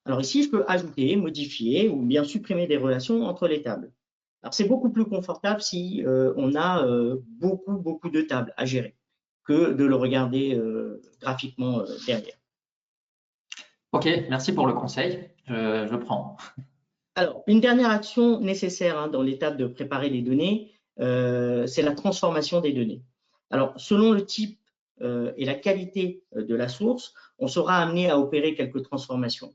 Alors ici, je peux ajouter, modifier ou bien supprimer des relations entre les tables. Alors c'est beaucoup plus confortable si on a beaucoup de tables à gérer. que de le regarder graphiquement derrière. OK, merci pour le conseil. Je prends. Alors, une dernière action nécessaire dans l'étape de préparer les données, c'est la transformation des données. Alors, selon le type et la qualité de la source, on sera amené à opérer quelques transformations,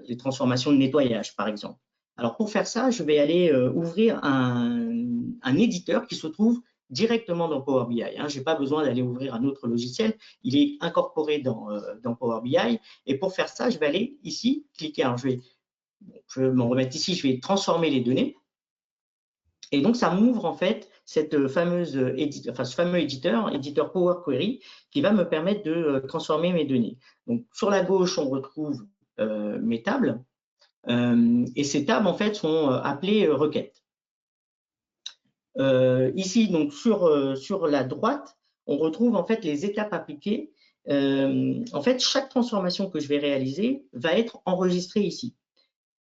les transformations de nettoyage, par exemple. Alors, pour faire ça, je vais aller ouvrir un éditeur qui se trouve directement dans Power BI. Je n'ai pas besoin d'aller ouvrir un autre logiciel, il est incorporé dans Power BI. Et pour faire ça, je vais aller ici, cliquer. Alors, je vais m'en remettre ici, je vais transformer les données. Et donc, ça m'ouvre en fait cette ce fameux éditeur Power Query, qui va me permettre de transformer mes données. Donc, sur la gauche, on retrouve mes tables. Et ces tables, en fait, sont appelées requêtes. Ici, donc, sur la droite, on retrouve en fait les étapes appliquées. En fait, chaque transformation que je vais réaliser va être enregistrée ici.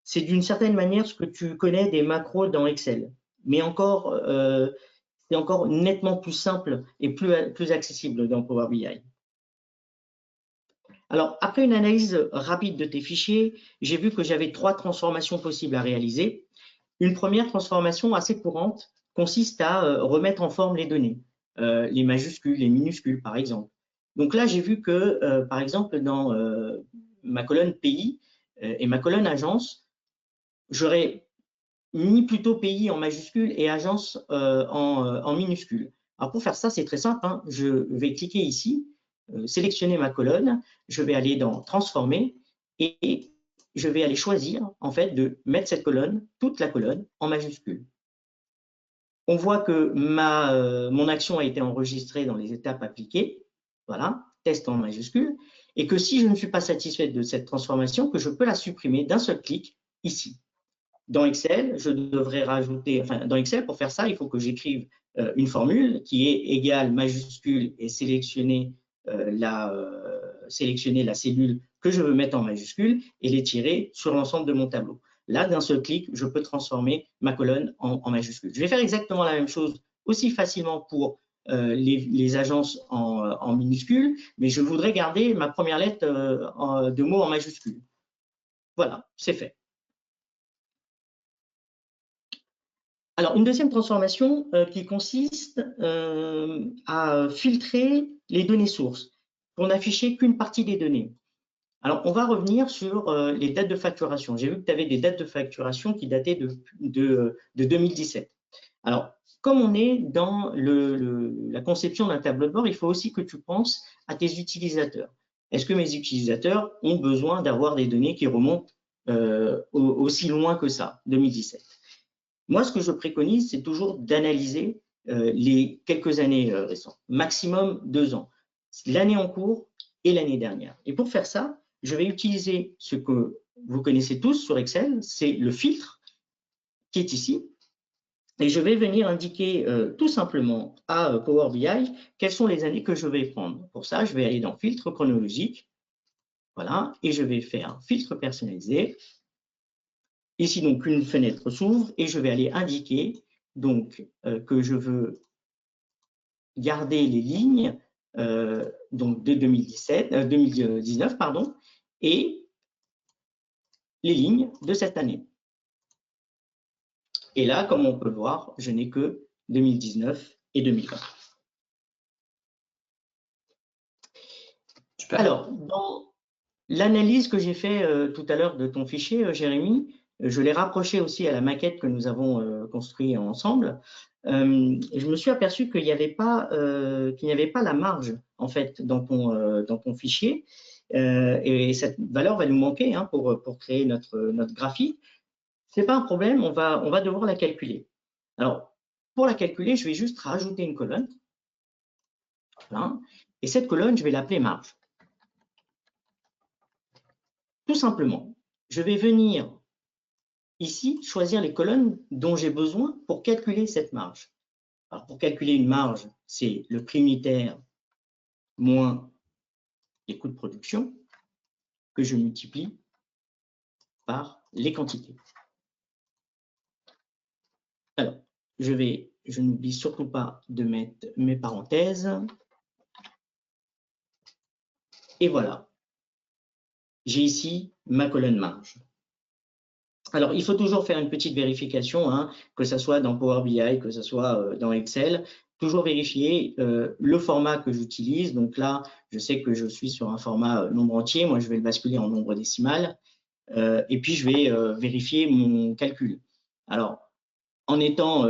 C'est d'une certaine manière ce que tu connais des macros dans Excel, mais c'est encore nettement plus simple et plus accessible dans Power BI. Alors, après une analyse rapide de tes fichiers, j'ai vu que j'avais 3 transformations possibles à réaliser. Une première transformation assez courante consiste à remettre en forme les données, les majuscules, les minuscules, par exemple. Donc là, j'ai vu que, par exemple, dans ma colonne pays et ma colonne agence, j'aurais mis plutôt pays en majuscule et agence en minuscule. Alors pour faire ça, c'est très simple. Je vais cliquer ici, sélectionner ma colonne, je vais aller dans transformer et je vais aller choisir en fait de mettre cette colonne, toute la colonne, en majuscule. On voit que mon action a été enregistrée dans les étapes appliquées. Voilà, test en majuscule. Et que si je ne suis pas satisfait de cette transformation, que je peux la supprimer d'un seul clic ici. Dans Excel, je devrais rajouter, enfin, dans Excel, pour faire ça, il faut que j'écrive une formule qui est égale majuscule et sélectionner la cellule que je veux mettre en majuscule et les tirer sur l'ensemble de mon tableau. Là, d'un seul clic, je peux transformer ma colonne en majuscule. Je vais faire exactement la même chose aussi facilement pour les agences en minuscules, mais je voudrais garder ma première lettre de mot en majuscule. Voilà, c'est fait. Alors, une deuxième transformation qui consiste à filtrer les données sources pour n'afficher qu'une partie des données. Alors, on va revenir sur les dates de facturation. J'ai vu que tu avais des dates de facturation qui dataient de 2017. Alors, comme on est dans la conception d'un tableau de bord, il faut aussi que tu penses à tes utilisateurs. Est-ce que mes utilisateurs ont besoin d'avoir des données qui remontent aussi loin que ça, 2017? Moi, ce que je préconise, c'est toujours d'analyser les quelques années récentes, maximum 2 ans, l'année en cours et l'année dernière. Et pour faire ça, je vais utiliser ce que vous connaissez tous sur Excel, c'est le filtre qui est ici. Et je vais venir indiquer tout simplement à Power BI quelles sont les années que je vais prendre. Pour ça, je vais aller dans filtre chronologique, voilà, et je vais faire filtre personnalisé. Ici, donc, une fenêtre s'ouvre et je vais aller indiquer donc, que je veux garder les lignes donc de 2019 pardon, et les lignes de cette année. Et là, comme on peut le voir, je n'ai que 2019 et 2020. Super. Alors, dans l'analyse que j'ai fait tout à l'heure de ton fichier, Jérémy, je l'ai rapproché aussi à la maquette que nous avons construite ensemble. Je me suis aperçu qu'il n'y avait pas la marge en fait dans ton fichier et cette valeur va nous manquer pour créer notre graphique. C'est pas un problème, on va devoir la calculer. Alors pour la calculer, je vais juste rajouter une colonne, voilà, et cette colonne, je vais l'appeler marge. Tout simplement, je vais venir ici choisir les colonnes dont j'ai besoin pour calculer cette marge. Alors, pour calculer une marge, c'est le prix unitaire moins les coûts de production que je multiplie par les quantités. Alors, je n'oublie surtout pas de mettre mes parenthèses. Et voilà, j'ai ici ma colonne marge. Alors, il faut toujours faire une petite vérification, hein, que ce soit dans Power BI, que ce soit dans Excel, toujours vérifier le format que j'utilise. Donc là, je sais que je suis sur un format nombre entier. Moi, je vais le basculer en nombre décimal. Et puis, je vais vérifier mon calcul. Alors, en étant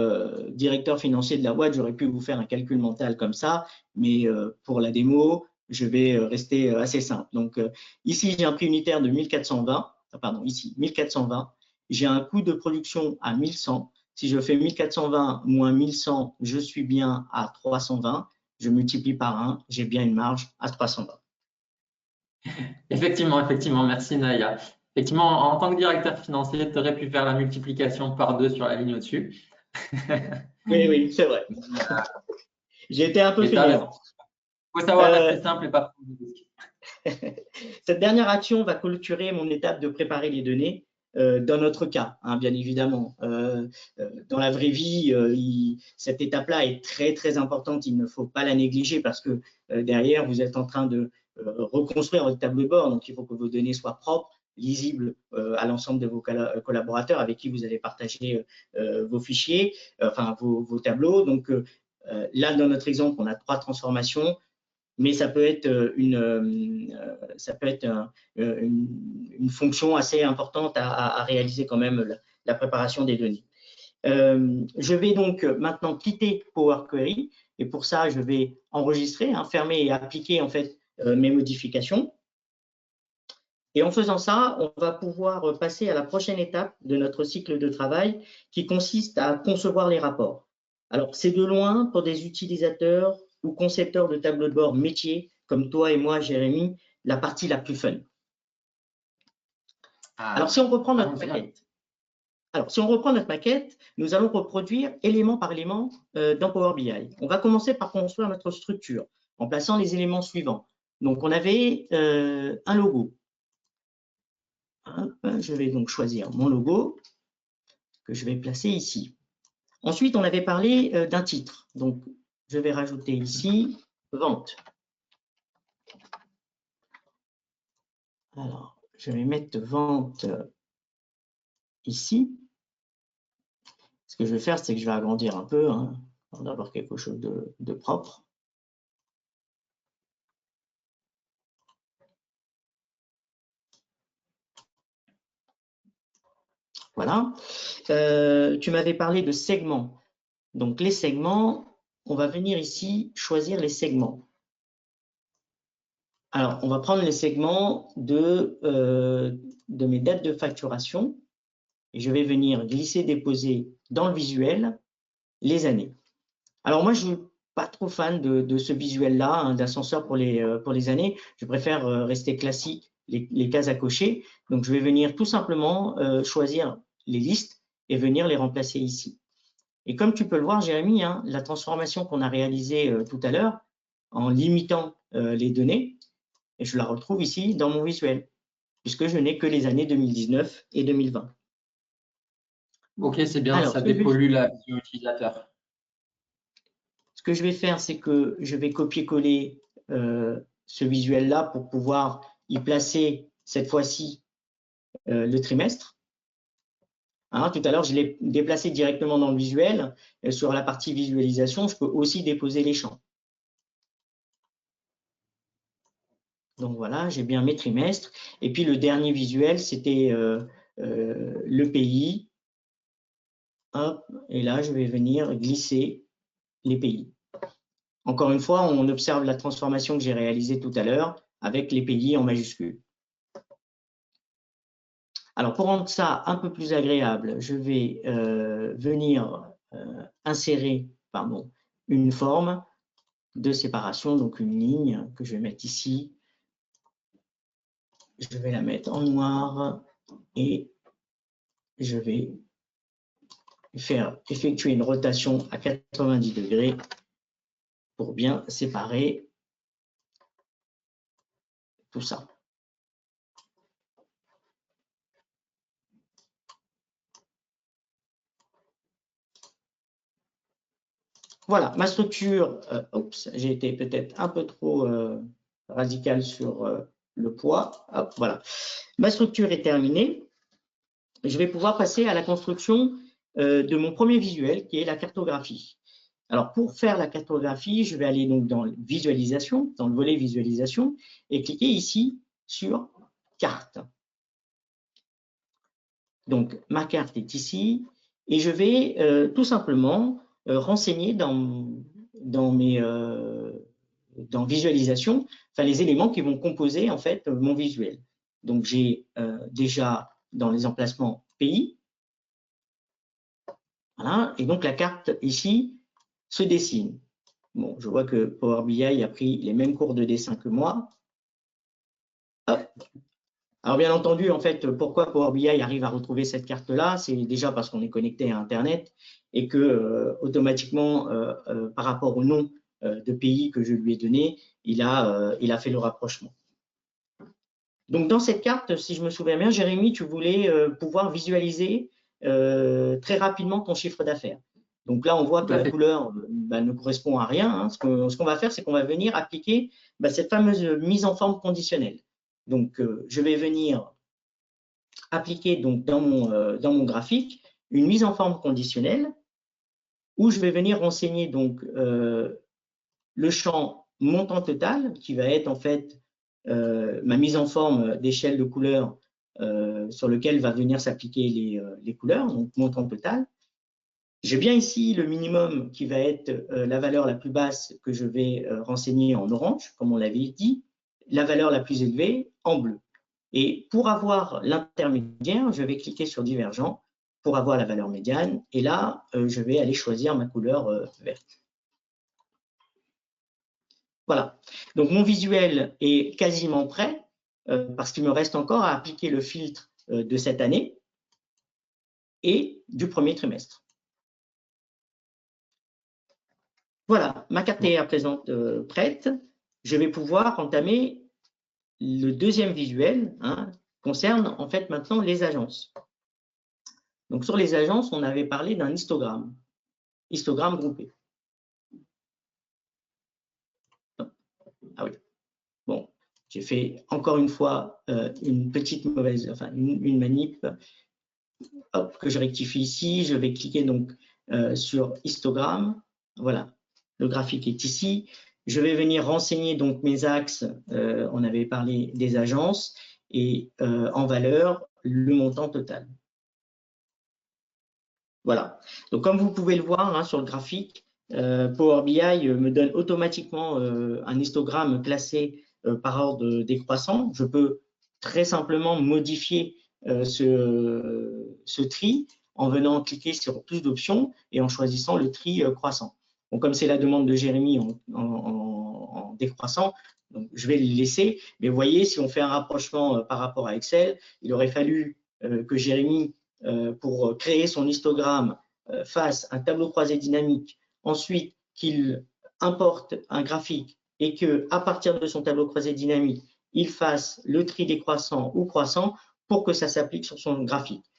directeur financier de la boîte, j'aurais pu vous faire un calcul mental comme ça, mais pour la démo, je vais rester assez simple. Donc, ici, j'ai un prix unitaire de 1420, pardon, ici, 1420. J'ai un coût de production à 1100. Si je fais 1420 moins 1100, je suis bien à 320. Je multiplie par 1, j'ai bien une marge à 320. Effectivement, merci Naya. Effectivement, en tant que directeur financier, tu aurais pu faire la multiplication par 2 sur la ligne au-dessus. Oui, oui, c'est vrai. J'ai été un peu Mais tu as raison. fainéant. Il faut savoir rester simple et pas prendre de risques. Cette dernière action va clôturer mon étape de préparer les données. Dans notre cas, hein, bien évidemment. Dans la vraie vie, cette étape-là est très, très importante. Il ne faut pas la négliger parce que derrière, vous êtes en train de reconstruire votre tableau de bord. Donc, il faut que vos données soient propres, lisibles à l'ensemble de vos collaborateurs avec qui vous allez partager vos fichiers, enfin vos tableaux. Donc, là, dans notre exemple, on a 3 transformations. Mais ça peut être une fonction assez importante à réaliser quand même, la préparation des données. Je vais donc maintenant quitter Power Query et pour ça, je vais enregistrer, hein, fermer et appliquer en fait mes modifications. Et en faisant ça, on va pouvoir passer à la prochaine étape de notre cycle de travail qui consiste à concevoir les rapports. Alors, c'est de loin pour des utilisateurs ou concepteurs de tableaux de bord métiers comme toi et moi, Jérémy, la partie la plus fun. Alors, si on reprend notre maquette, nous allons reproduire élément par élément dans Power BI. On va commencer par construire notre structure en plaçant les éléments suivants. Donc, on avait un logo. Je vais donc choisir mon logo que je vais placer ici. Ensuite, on avait parlé d'un titre. Donc, je vais rajouter ici vente. Alors, je vais mettre vente ici. Ce que je vais faire, c'est que je vais agrandir un peu, hein, pour avoir quelque chose de propre. Voilà. Tu m'avais parlé de segments. Donc, les segments, on va venir ici choisir les segments. Alors, on va prendre les segments de mes dates de facturation et je vais venir glisser, déposer dans le visuel les années. Alors, moi, je ne suis pas trop fan de ce visuel-là, hein, d'ascenseur pour les années. Je préfère rester classique, les cases à cocher. Donc, je vais venir tout simplement choisir les listes et venir les remplacer ici. Et comme tu peux le voir, Jérémy, hein, la transformation qu'on a réalisée tout à l'heure, en limitant les données, et je la retrouve ici dans mon visuel, puisque je n'ai que les années 2019 et 2020. Ok, c'est bien, Alors, ça dépollue la vision utilisateur. Ce que je vais faire, c'est que je vais copier-coller ce visuel-là pour pouvoir y placer cette fois-ci le trimestre. Hein, tout à l'heure, je l'ai déplacé directement dans le visuel. Sur la partie visualisation, je peux aussi déposer les champs. Donc voilà, j'ai bien mes trimestres. Et puis le dernier visuel, c'était le pays. Hop, et là, je vais venir glisser les pays. Encore une fois, on observe la transformation que j'ai réalisée tout à l'heure avec les pays en majuscules. Alors, pour rendre ça un peu plus agréable, je vais venir insérer une forme de séparation, donc une ligne que je vais mettre ici. Je vais la mettre en noir et je vais faire effectuer une rotation à 90 degrés pour bien séparer tout ça. Voilà, ma structure, oups, j'ai été peut-être un peu trop radical sur le poids. Hop, voilà. Ma structure est terminée. Je vais pouvoir passer à la construction de mon premier visuel, qui est la cartographie. Alors, pour faire la cartographie, je vais aller donc dans visualisation, dans le volet visualisation, et cliquer ici sur carte. Donc, ma carte est ici, et je vais tout simplement renseigner dans visualisation, enfin les éléments qui vont composer en fait mon visuel. Donc, j'ai déjà dans les emplacements pays, voilà, et donc la carte ici se dessine. Bon, je vois que Power BI a pris les mêmes cours de dessin que moi. Hop. Alors bien entendu, en fait, pourquoi Power BI arrive à retrouver cette carte-là, c'est déjà parce qu'on est connecté à Internet et que automatiquement, par rapport au nom de pays que je lui ai donné, il a fait le rapprochement. Donc dans cette carte, si je me souviens bien, Jérémy, tu voulais pouvoir visualiser très rapidement ton chiffre d'affaires. Donc là, on voit que la couleur ne correspond à rien. Hein. Ce qu'on va faire, c'est qu'on va venir appliquer cette fameuse mise en forme conditionnelle. Donc, je vais venir appliquer donc, dans mon graphique une mise en forme conditionnelle où je vais venir renseigner donc, le champ montant total qui va être en fait ma mise en forme d'échelle de couleurs sur lequel va venir s'appliquer les couleurs, donc montant total. J'ai bien ici le minimum qui va être la valeur la plus basse que je vais renseigner en orange, comme on l'avait dit, la valeur la plus élevée en bleu. Et pour avoir l'intermédiaire, je vais cliquer sur divergent pour avoir la valeur médiane. Et là, je vais aller choisir ma couleur verte. Voilà. Donc, mon visuel est quasiment prêt parce qu'il me reste encore à appliquer le filtre de cette année et du premier trimestre. Voilà, ma carte est à présent prête. Je vais pouvoir entamer le deuxième visuel, hein, concerne en fait maintenant les agences. Donc sur les agences, on avait parlé d'un histogramme groupé. Ah oui. Bon, j'ai fait encore une fois une petite mauvaise, enfin une manip. Hop, que je rectifie ici. Je vais cliquer donc sur histogramme. Voilà, le graphique est ici. Je vais venir renseigner donc mes axes. On avait parlé des agences et en valeur le montant total. Voilà. Donc comme vous pouvez le voir hein, sur le graphique, Power BI me donne automatiquement un histogramme classé par ordre décroissant. Je peux très simplement modifier ce tri en venant cliquer sur plus d'options et en choisissant le tri croissant. Bon, comme c'est la demande de Jérémy en décroissant, donc je vais le laisser. Mais vous voyez, si on fait un rapprochement par rapport à Excel, il aurait fallu que Jérémy, pour créer son histogramme, fasse un tableau croisé dynamique, ensuite qu'il importe un graphique et qu'à partir de son tableau croisé dynamique, il fasse le tri décroissant ou croissant pour que ça s'applique sur son graphique.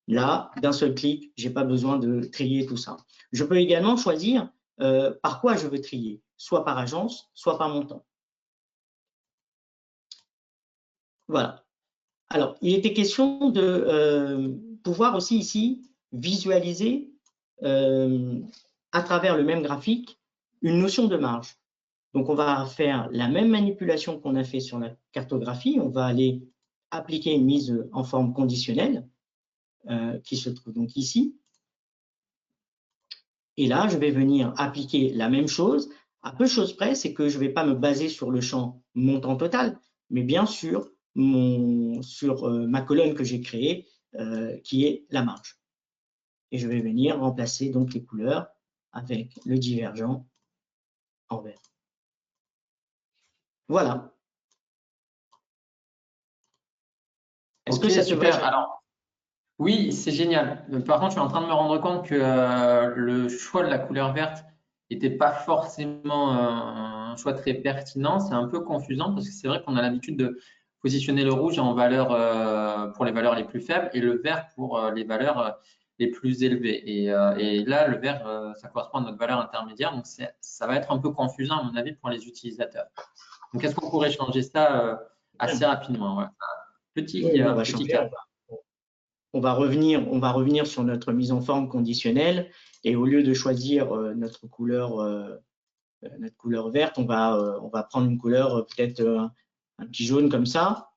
Là, d'un seul clic, je n'ai pas besoin de trier tout ça. Je peux également choisir par quoi je veux trier, soit par agence, soit par montant. Voilà. Alors, il était question de pouvoir aussi ici visualiser à travers le même graphique une notion de marge. Donc, on va faire la même manipulation qu'on a fait sur la cartographie. On va aller appliquer une mise en forme conditionnelle qui se trouve donc ici. Et là, je vais venir appliquer la même chose. À peu de choses près, c'est que je ne vais pas me baser sur le champ montant total, mais bien sûr sur ma colonne que j'ai créée, qui est la marge. Et je vais venir remplacer donc les couleurs avec le divergent en vert. Voilà. Est-ce que ça te va? Alors, oui, c'est génial. Par contre, je suis en train de me rendre compte que le choix de la couleur verte n'était pas forcément un choix très pertinent. C'est un peu confusant parce que c'est vrai qu'on a l'habitude de positionner le rouge en valeur pour les valeurs les plus faibles et le vert pour les valeurs les plus élevées. Et là, le vert, ça correspond à notre valeur intermédiaire. Donc, ça va être un peu confusant, à mon avis, pour les utilisateurs. Donc, est-ce qu'on pourrait changer ça assez rapidement? Ouais. Petit, Oui, on va petit changer, cas. on va revenir sur notre mise en forme conditionnelle et au lieu de choisir notre couleur verte, on va prendre une couleur peut-être un petit jaune comme ça.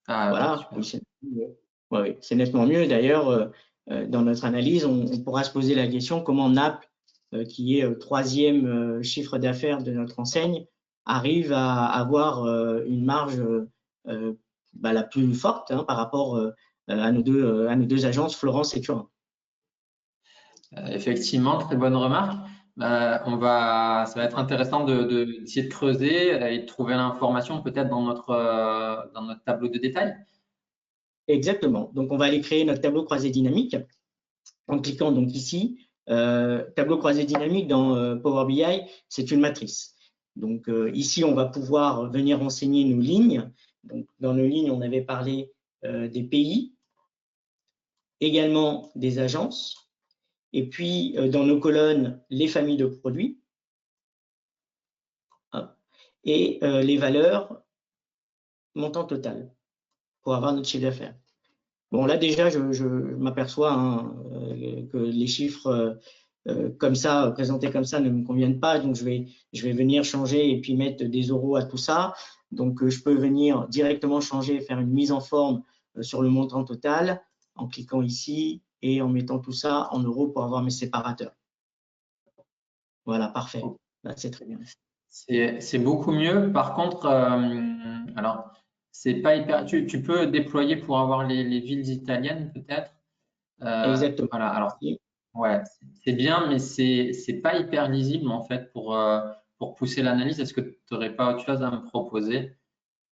Ah, ouais, Voilà, super. oui, c'est nettement mieux. D'ailleurs, dans notre analyse, on pourra se poser la question comment Naples, qui est troisième chiffre d'affaires de notre enseigne, arrive à avoir une marge la plus forte par rapport à nos deux agences, Florence et Turin. Effectivement, très bonne remarque. Ça va être intéressant d'essayer de creuser et de trouver l'information peut-être dans notre tableau de détail. Exactement. Donc, on va aller créer notre tableau croisé dynamique en cliquant donc ici. Tableau croisé dynamique dans Power BI, c'est une matrice. Donc, ici, on va pouvoir venir renseigner nos lignes. Donc, dans nos lignes, on avait parlé des pays, également des agences, et puis dans nos colonnes, les familles de produits et les valeurs montant total pour avoir notre chiffre d'affaires. Bon, là déjà, je m'aperçois que les chiffres comme ça, présentés comme ça, ne me conviennent pas. Donc, je vais venir changer et puis mettre des euros à tout ça. Donc, je peux venir directement changer, faire une mise en forme sur le montant total en cliquant ici et en mettant tout ça en euros pour avoir mes séparateurs. Voilà, parfait. Là, c'est très bien. C'est beaucoup mieux. Par contre, alors, c'est pas hyper. Tu peux déployer pour avoir les villes italiennes, peut-être. Exactement. Voilà. Alors, ouais, c'est bien, mais c'est pas hyper lisible en fait pour pousser l'analyse. Est-ce que tu n'aurais pas autre chose à me proposer?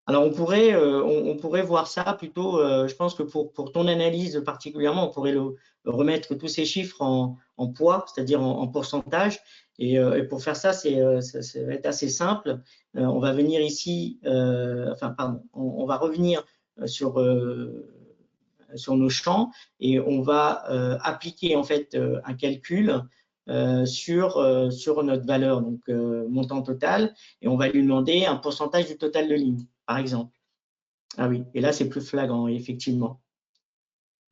Alors, on pourrait voir ça plutôt, je pense que pour ton analyse particulièrement, on pourrait remettre tous ces chiffres en poids, c'est-à-dire en pourcentage. Et pour faire ça, ça va être assez simple. On va venir ici, on va revenir sur nos champs et on va appliquer en fait un calcul sur notre valeur, donc montant total, et on va lui demander un pourcentage du total de lignes, par exemple. Ah oui, et là c'est plus flagrant, effectivement.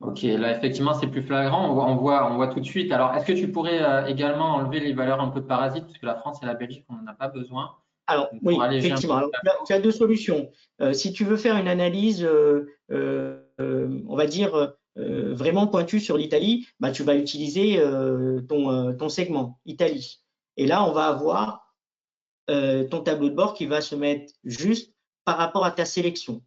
Ok, là effectivement c'est plus flagrant, on voit tout de suite. Alors est-ce que tu pourrais également enlever les valeurs un peu parasites, parce que la France et la Belgique on n'en a pas besoin. Alors Donc, pour oui, alléger un peu. effectivement. Alors, tu as deux solutions. Si tu veux faire une analyse, on va dire, vraiment pointue sur l'Italie, bah, tu vas utiliser ton segment Italie. Et là, on va avoir ton tableau de bord qui va se mettre juste par rapport à ta sélection.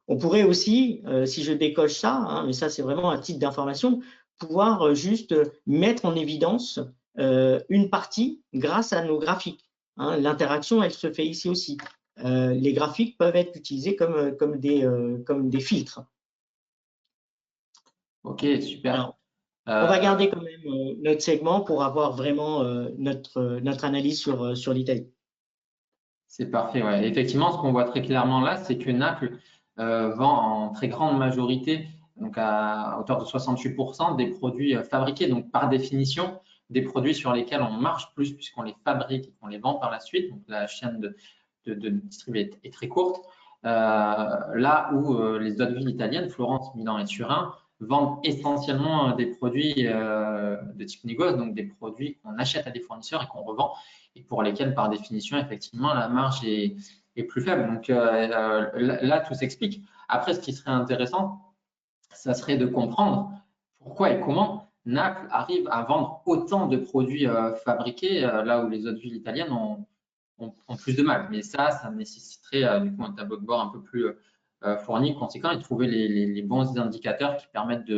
On pourrait aussi, si je décoche ça, mais ça c'est vraiment un titre d'information, pouvoir juste mettre en évidence une partie grâce à nos graphiques. L'interaction, elle se fait ici aussi. Les graphiques peuvent être utilisés comme des filtres. Ok, super. Alors, on va garder quand même notre segment pour avoir vraiment notre analyse sur l'Italie. C'est parfait, ouais. Effectivement, ce qu'on voit très clairement là, c'est que Naples vend en très grande majorité, donc à hauteur de 68%, des produits fabriqués. Donc, par définition, des produits sur lesquels on marche plus puisqu'on les fabrique et qu'on les vend par la suite. Donc, la chaîne de distribution est très courte. Là où les autres villes italiennes, Florence, Milan et Turin, vendent essentiellement des produits de type négoce, donc des produits qu'on achète à des fournisseurs et qu'on revend, et pour lesquels, par définition, effectivement, la marge est plus faible. Donc là, tout s'explique. Après, ce qui serait intéressant, ça serait de comprendre pourquoi et comment Naples arrive à vendre autant de produits fabriqués là où les autres villes italiennes ont plus de mal. Mais ça nécessiterait du coup un tableau de bord un peu plus fourni, conséquent, et trouver les bons indicateurs qui permettent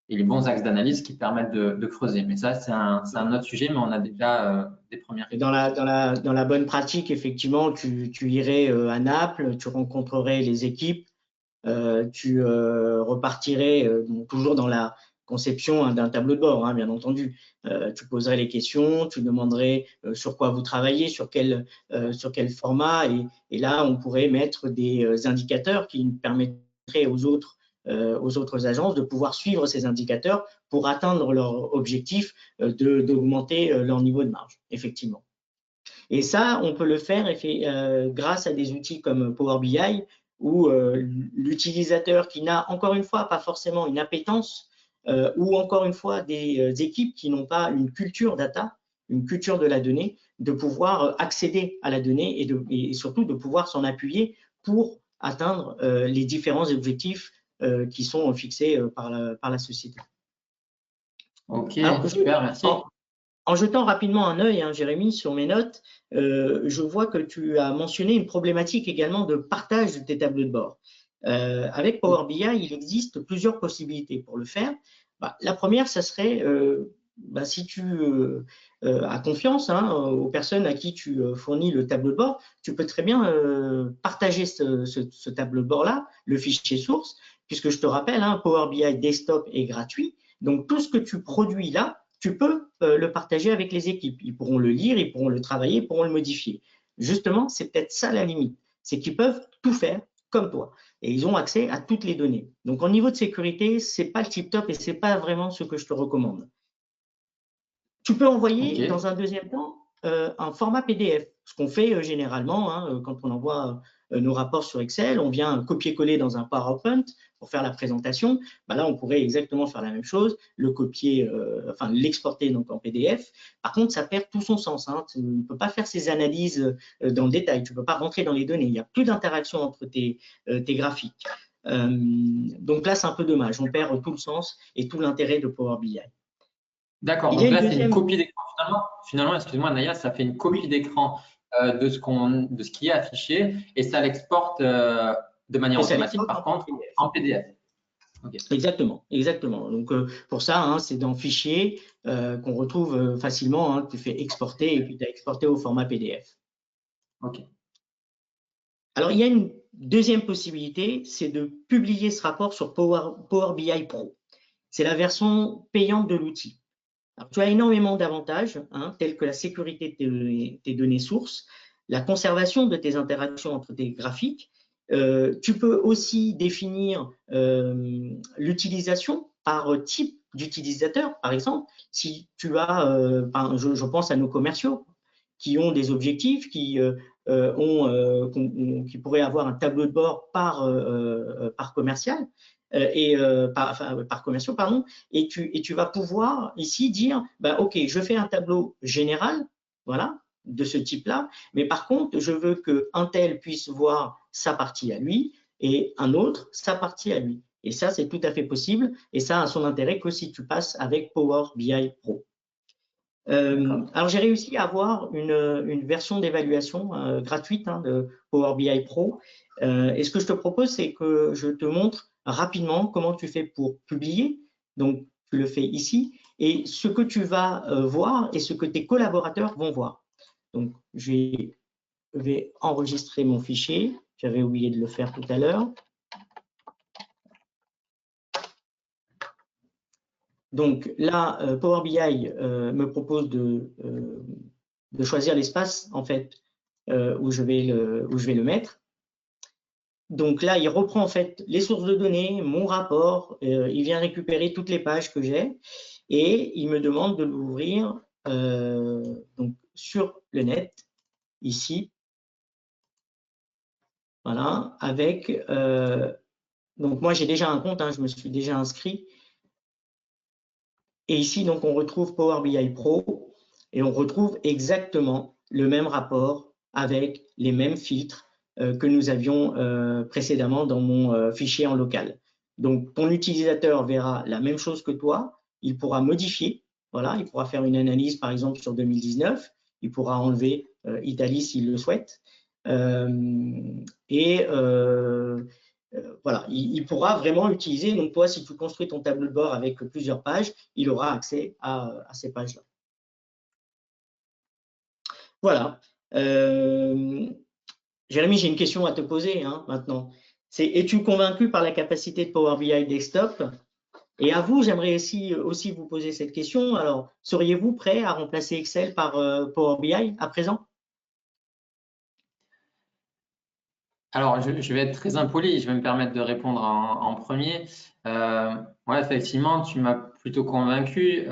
et les bons axes d'analyse qui permettent de creuser. Mais ça, c'est un autre sujet, mais on a déjà des premières. Et dans la bonne pratique, effectivement, tu irais à Naples, tu rencontrerais les équipes, tu repartirais toujours dans la conception d'un tableau de bord, bien entendu. Tu poserais les questions, tu demanderais sur quoi vous travaillez, sur quel format, et là, on pourrait mettre des indicateurs qui permettraient aux autres agences de pouvoir suivre ces indicateurs pour atteindre leur objectif d'augmenter leur niveau de marge, effectivement. Et ça, on peut le faire grâce à des outils comme Power BI, où l'utilisateur qui n'a, encore une fois, pas forcément une appétence, ou encore une fois des équipes qui n'ont pas une culture data, une culture de la donnée, de pouvoir accéder à la donnée et surtout de pouvoir s'en appuyer pour atteindre les différents objectifs qui sont fixés par la société. Ok, Alors, super, merci. en jetant rapidement un œil, hein, Jérémy, sur mes notes, je vois que tu as mentionné une problématique également de partage de tes tableaux de bord. Avec Power BI, il existe plusieurs possibilités pour le faire. La première, ça serait, si tu as confiance aux personnes à qui tu fournis le tableau de bord, tu peux très bien partager ce tableau de bord-là, le fichier source, puisque je te rappelle, Power BI Desktop est gratuit. Donc, tout ce que tu produis là, tu peux le partager avec les équipes. Ils pourront le lire, ils pourront le travailler, ils pourront le modifier. Justement, c'est peut-être ça la limite. C'est qu'ils peuvent tout faire comme toi. Et ils ont accès à toutes les données. Donc, au niveau de sécurité, ce n'est pas le tip top et ce n'est pas vraiment ce que je te recommande. Tu peux envoyer dans un deuxième temps un format PDF. Ce qu'on fait généralement quand on envoie nos rapports sur Excel, on vient copier-coller dans un PowerPoint pour faire la présentation. Là, on pourrait exactement faire la même chose, le copier, l'exporter donc en PDF. Par contre, ça perd tout son sens. Tu ne peux pas faire ces analyses dans le détail. Tu ne peux pas rentrer dans les données. Il n'y a plus d'interaction entre tes graphiques. Donc là, c'est un peu dommage. On perd tout le sens et tout l'intérêt de Power BI. D'accord, donc là, c'est une copie d'écran. Finalement, excuse-moi, Naya, ça fait une copie d'écran de ce qui est affiché et ça l'exporte de manière automatique, par contre, en PDF. Okay. Exactement. Donc, pour ça, c'est dans Fichier qu'on retrouve facilement. Tu fais exporter et puis tu as exporté au format PDF. OK. Alors, il y a une deuxième possibilité, c'est de publier ce rapport sur Power BI Pro. C'est la version payante de l'outil. Alors, tu as énormément d'avantages, tels que la sécurité de tes données sources, la conservation de tes interactions entre tes graphiques. Tu peux aussi définir l'utilisation par type d'utilisateur. Par exemple, si tu as, je pense à nos commerciaux qui ont des objectifs, qui pourraient avoir un tableau de bord par commercial. Par commerciaux, pardon, et tu vas pouvoir ici dire, OK, je fais un tableau général, voilà, de ce type-là, mais par contre, je veux qu'un tel puisse voir sa partie à lui et un autre sa partie à lui. Et ça, c'est tout à fait possible, et ça a son intérêt que si tu passes avec Power BI Pro. Alors, j'ai réussi à avoir une version d'évaluation gratuite de Power BI Pro. Et ce que je te propose, c'est que je te montre rapidement comment tu fais pour publier. Donc, tu le fais ici. Et ce que tu vas voir et ce que tes collaborateurs vont voir. Donc, je vais enregistrer mon fichier. J'avais oublié de le faire tout à l'heure. Donc là, Power BI me propose de choisir l'espace en fait où je vais le mettre. Donc là, il reprend en fait les sources de données, mon rapport, il vient récupérer toutes les pages que j'ai et il me demande de l'ouvrir donc sur le net ici. Voilà, avec donc moi j'ai déjà un compte, je me suis déjà inscrit. Et ici, donc, on retrouve Power BI Pro et on retrouve exactement le même rapport avec les mêmes filtres que nous avions précédemment dans mon fichier en local. Donc, ton utilisateur verra la même chose que toi. Il pourra modifier. Voilà, il pourra faire une analyse, par exemple, sur 2019. Il pourra enlever Italie s'il le souhaite. Voilà, il pourra vraiment utiliser. Donc, toi, si tu construis ton tableau de bord avec plusieurs pages, il aura accès à ces pages-là. Voilà. Jérémy, j'ai une question à te poser maintenant. Es-tu convaincu par la capacité de Power BI Desktop? Et à vous, j'aimerais aussi vous poser cette question. Alors, seriez-vous prêt à remplacer Excel par Power BI à présent? Alors, je vais être très impoli, je vais me permettre de répondre en premier. Ouais, effectivement, tu m'as plutôt convaincu.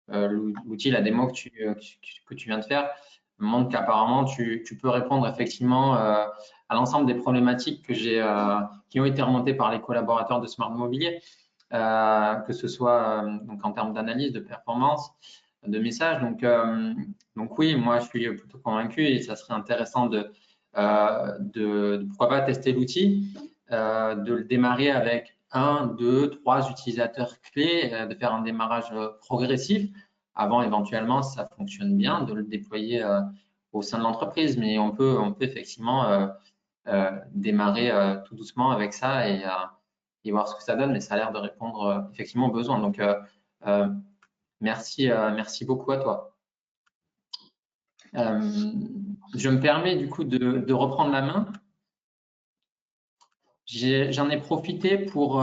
l'outil, la démo que tu viens de faire montre qu'apparemment tu peux répondre effectivement à l'ensemble des problématiques qui ont été remontées par les collaborateurs de Smart Mobilier, que ce soit donc en termes d'analyse, de performance, de message. Donc oui, moi je suis plutôt convaincu et ça serait intéressant de pourquoi pas tester l'outil, de le démarrer avec 1, 2, 3 utilisateurs clés, de faire un démarrage progressif avant éventuellement, si ça fonctionne bien, de le déployer au sein de l'entreprise. Mais on peut effectivement démarrer tout doucement avec ça et voir ce que ça donne. Mais ça a l'air de répondre effectivement aux besoins. Donc, merci beaucoup à toi. Je me permets du coup de reprendre la main. J'en ai profité pour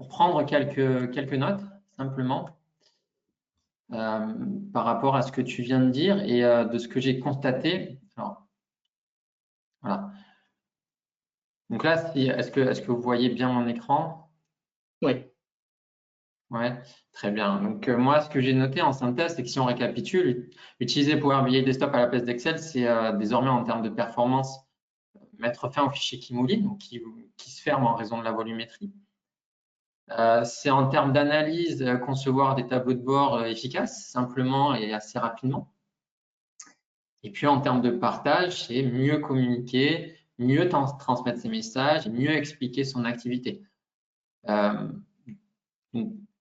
prendre quelques notes, simplement, par rapport à ce que tu viens de dire et de ce que j'ai constaté. Alors, voilà. Donc là, est-ce que vous voyez bien mon écran? Oui. Ouais, très bien. Donc moi, ce que j'ai noté en synthèse, c'est que si on récapitule, utiliser Power BI Desktop à la place d'Excel, c'est désormais en termes de performance mettre fin au fichier qui mouline, donc qui se ferme en raison de la volumétrie. C'est en termes d'analyse, concevoir des tableaux de bord efficaces, simplement et assez rapidement. Et puis en termes de partage, c'est mieux communiquer, mieux transmettre ses messages, mieux expliquer son activité.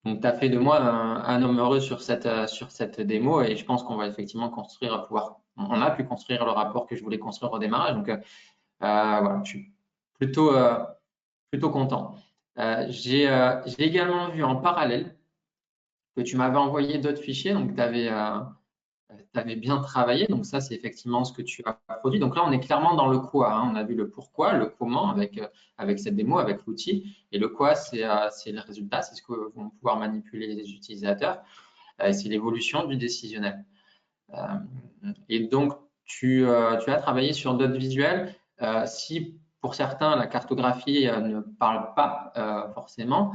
Donc, tu as fait de moi un homme heureux sur cette démo et je pense qu'on va effectivement on a pu construire le rapport que je voulais construire au démarrage. Donc, voilà, je suis plutôt content. J'ai également vu en parallèle que tu m'avais envoyé d'autres fichiers, donc tu avais bien travaillé. Donc ça, c'est effectivement ce que tu as produit. Donc là, on est clairement dans le quoi, hein. On a vu le pourquoi, le comment avec cette démo, avec l'outil. Et le quoi, c'est le résultat, c'est ce que vont pouvoir manipuler les utilisateurs. C'est l'évolution du décisionnel. Et donc, tu as travaillé sur d'autres visuels. Si pour certains, la cartographie ne parle pas forcément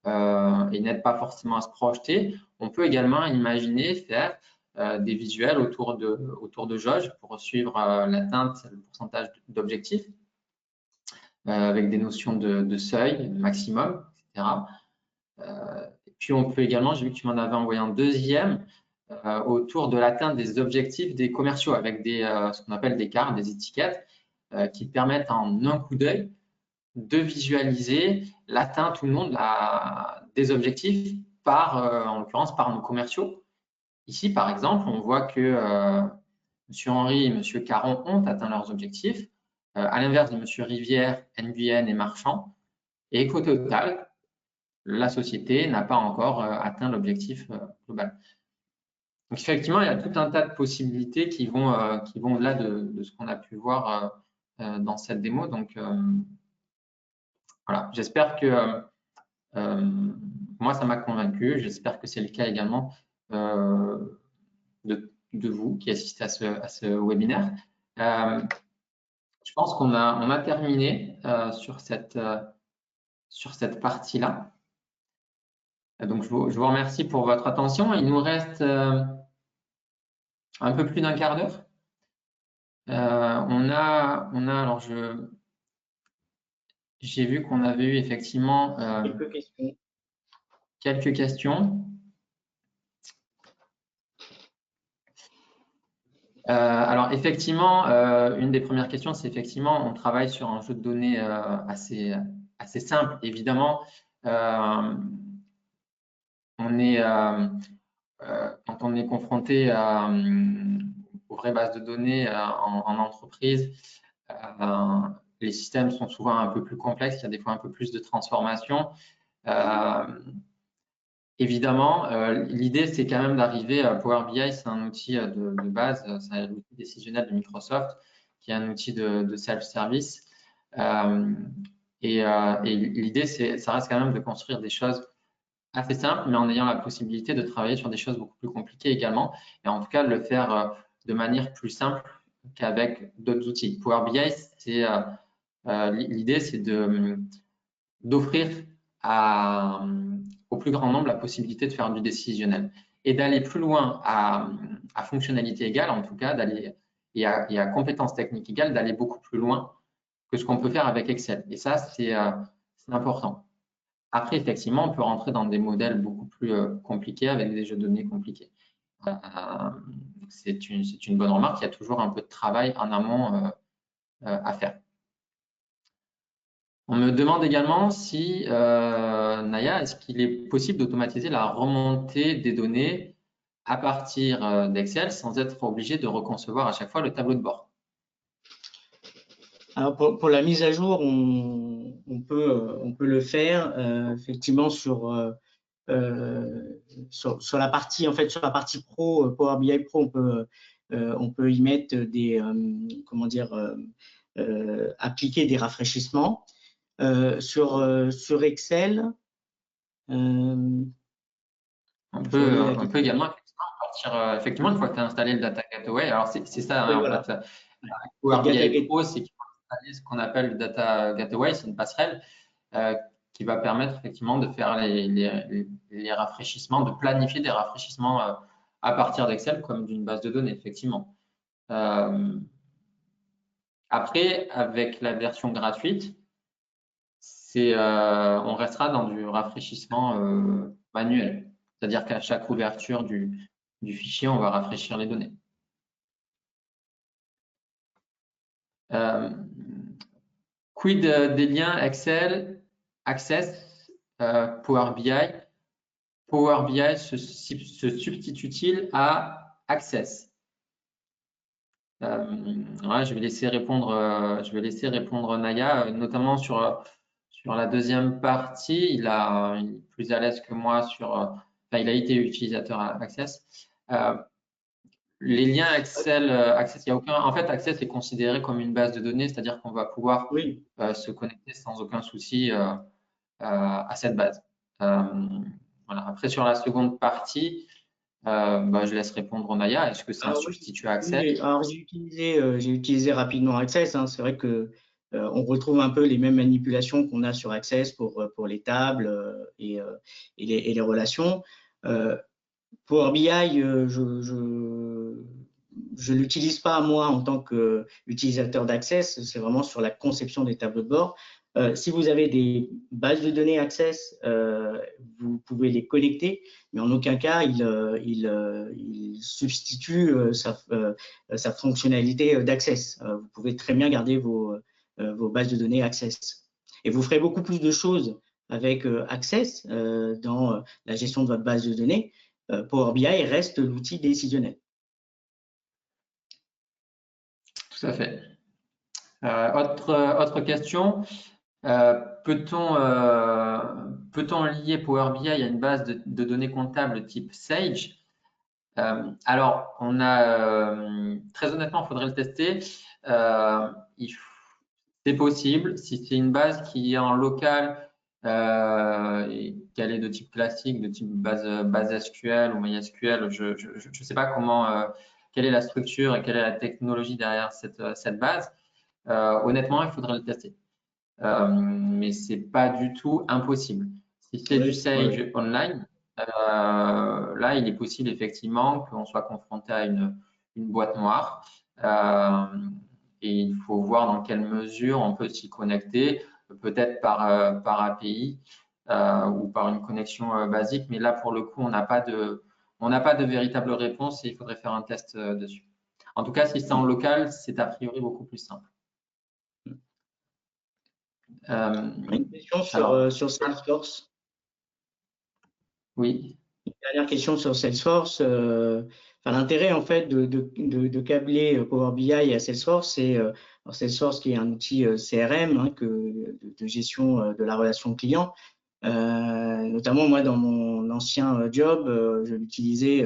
et n'aide pas forcément à se projeter, on peut également imaginer faire des visuels autour de jauges pour suivre l'atteinte, le pourcentage d'objectifs, avec des notions de seuil, maximum, etc. Et puis on peut également, j'ai vu que tu m'en avais envoyé un deuxième, autour de l'atteinte des objectifs des commerciaux avec ce qu'on appelle des cartes, des étiquettes qui permettent en un coup d'œil de visualiser l'atteinte ou non des objectifs en l'occurrence par nos commerciaux. Ici, par exemple, on voit que M. Henry et M. Caron ont atteint leurs objectifs, à l'inverse de M. Rivière, Nguyen et Marchand, et qu'au total, la société n'a pas encore atteint l'objectif global. Donc effectivement, il y a tout un tas de possibilités qui vont au-delà de ce qu'on a pu voir dans cette démo. Donc voilà, j'espère que moi, ça m'a convaincu. J'espère que c'est le cas également de vous qui assistez à ce webinaire. Je pense qu'on a terminé sur cette partie-là. Donc, je vous remercie pour votre attention. Il nous reste un peu plus d'un quart d'heure. Alors j'ai vu qu'on avait eu effectivement quelques questions. Alors effectivement, une des premières questions, c'est effectivement, on travaille sur un jeu de données assez simple. Évidemment, quand on est confronté aux vraies bases de données en entreprise, les systèmes sont souvent un peu plus complexes, il y a des fois un peu plus de transformation. Évidemment, l'idée, c'est quand même d'arriver à Power BI, c'est un outil de base, c'est l'outil décisionnel de Microsoft, qui est un outil de self-service. Et l'idée, ça reste quand même de construire des choses assez simples, mais en ayant la possibilité de travailler sur des choses beaucoup plus compliquées également, et en tout cas de le faire de manière plus simple qu'avec d'autres outils. Power BI, l'idée, c'est d'offrir aux plus grand nombre la possibilité de faire du décisionnel et d'aller plus loin à fonctionnalité égale, en tout cas, et à compétences techniques égales, d'aller beaucoup plus loin que ce qu'on peut faire avec Excel. Et ça, c'est important. Après, effectivement, on peut rentrer dans des modèles beaucoup plus compliqués avec des jeux de données compliqués. C'est une bonne remarque. Il y a toujours un peu de travail en amont à faire. On me demande également si, Naya, est-ce qu'il est possible d'automatiser la remontée des données à partir d'Excel sans être obligé de reconcevoir à chaque fois le tableau de bord? Alors pour la mise à jour, on peut le faire effectivement sur la partie sur la partie pro, Power BI Pro, on peut y mettre des appliquer des rafraîchissements. Sur Excel, on peut également partir, effectivement, une fois que tu as installé le Data Gateway. Alors, c'est ça, oui, en voilà. fait. Power BI Pro, c'est qu'il faut installer ce qu'on appelle le Data Gateway, c'est une passerelle qui va permettre effectivement de faire les rafraîchissements, de planifier des rafraîchissements à partir d'Excel comme d'une base de données, effectivement. Après, avec la version gratuite, on restera dans du rafraîchissement manuel. C'est-à-dire qu'à chaque ouverture du fichier, on va rafraîchir les données. Quid des liens Excel, Access, Power BI? Power BI se substitue-t-il à Access? Ouais, je vais laisser répondre Naya, notamment sur la deuxième partie. Il est plus à l'aise que moi il a été utilisateur Access. Les liens Excel, Access, il y a aucun. En fait, Access est considéré comme une base de données, c'est-à-dire qu'on va pouvoir se connecter sans aucun souci à cette base. Voilà. Après, sur la seconde partie, je laisse répondre Naya. Est-ce que c'est un substitut à Access? Oui, alors j'ai utilisé rapidement Access. Hein. C'est vrai que on retrouve un peu les mêmes manipulations qu'on a sur Access pour les tables et les relations. Power BI, je l'utilise pas moi en tant qu'utilisateur d'Access. C'est vraiment sur la conception des tableaux de bord. Si vous avez des bases de données Access, vous pouvez les connecter, mais en aucun cas il substitue sa fonctionnalité d'Access. Vous pouvez très bien garder vos bases de données Access. Et vous ferez beaucoup plus de choses avec Access dans la gestion de votre base de données. Power BI reste l'outil décisionnel. Tout à fait. Autre question. Peut-on lier Power BI à une base de données comptables type Sage? Alors, très honnêtement, il faudrait le tester. C'est possible. Si c'est une base qui est en local et qu'elle est de type classique, de type base SQL ou MySQL, je ne sais pas quelle est la structure et quelle est la technologie derrière cette base. Honnêtement, il faudrait le tester. Mais c'est pas du tout impossible. Si c'est du Sage online, là, il est possible effectivement qu'on soit confronté à une boîte noire. Et il faut voir dans quelle mesure on peut s'y connecter, peut-être par API ou par une connexion basique. Mais là, pour le coup, on n'a pas de véritable réponse et il faudrait faire un test dessus. En tout cas, si c'est en local, c'est a priori beaucoup plus simple. Une question sur Salesforce. Oui. Une dernière question sur Salesforce. L'intérêt en fait de câbler Power BI à Salesforce, c'est Salesforce qui est un outil CRM de gestion de la relation client. Notamment moi dans mon ancien job, je l'utilisais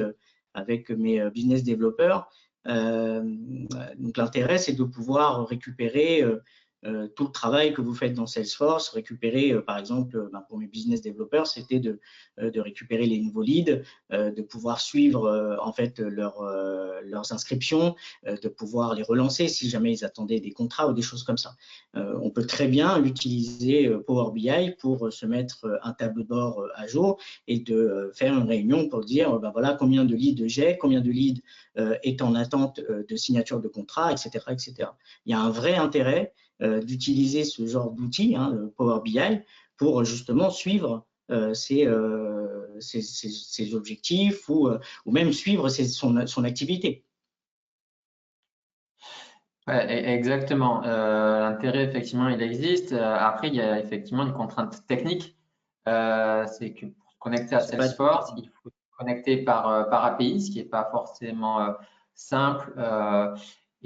avec mes business développeurs. Donc l'intérêt c'est de pouvoir récupérer tout le travail que vous faites dans Salesforce, récupérer, par exemple, pour mes business développeurs, c'était de récupérer les nouveaux leads, de pouvoir suivre en fait leurs inscriptions, de pouvoir les relancer si jamais ils attendaient des contrats ou des choses comme ça. On peut très bien utiliser Power BI pour se mettre un tableau de bord à jour et de faire une réunion pour dire ben voilà combien de leads j'ai, combien de leads est en attente de signature de contrat, etc., etc. Il y a un vrai intérêt d'utiliser ce genre d'outil, hein, le Power BI, pour justement suivre ses objectifs ou même suivre son activité. Ouais, exactement. L'intérêt, effectivement, il existe. Après, il y a effectivement une contrainte technique. C'est que pour se connecter à Salesforce, il faut se connecter par API, ce qui n'est pas forcément simple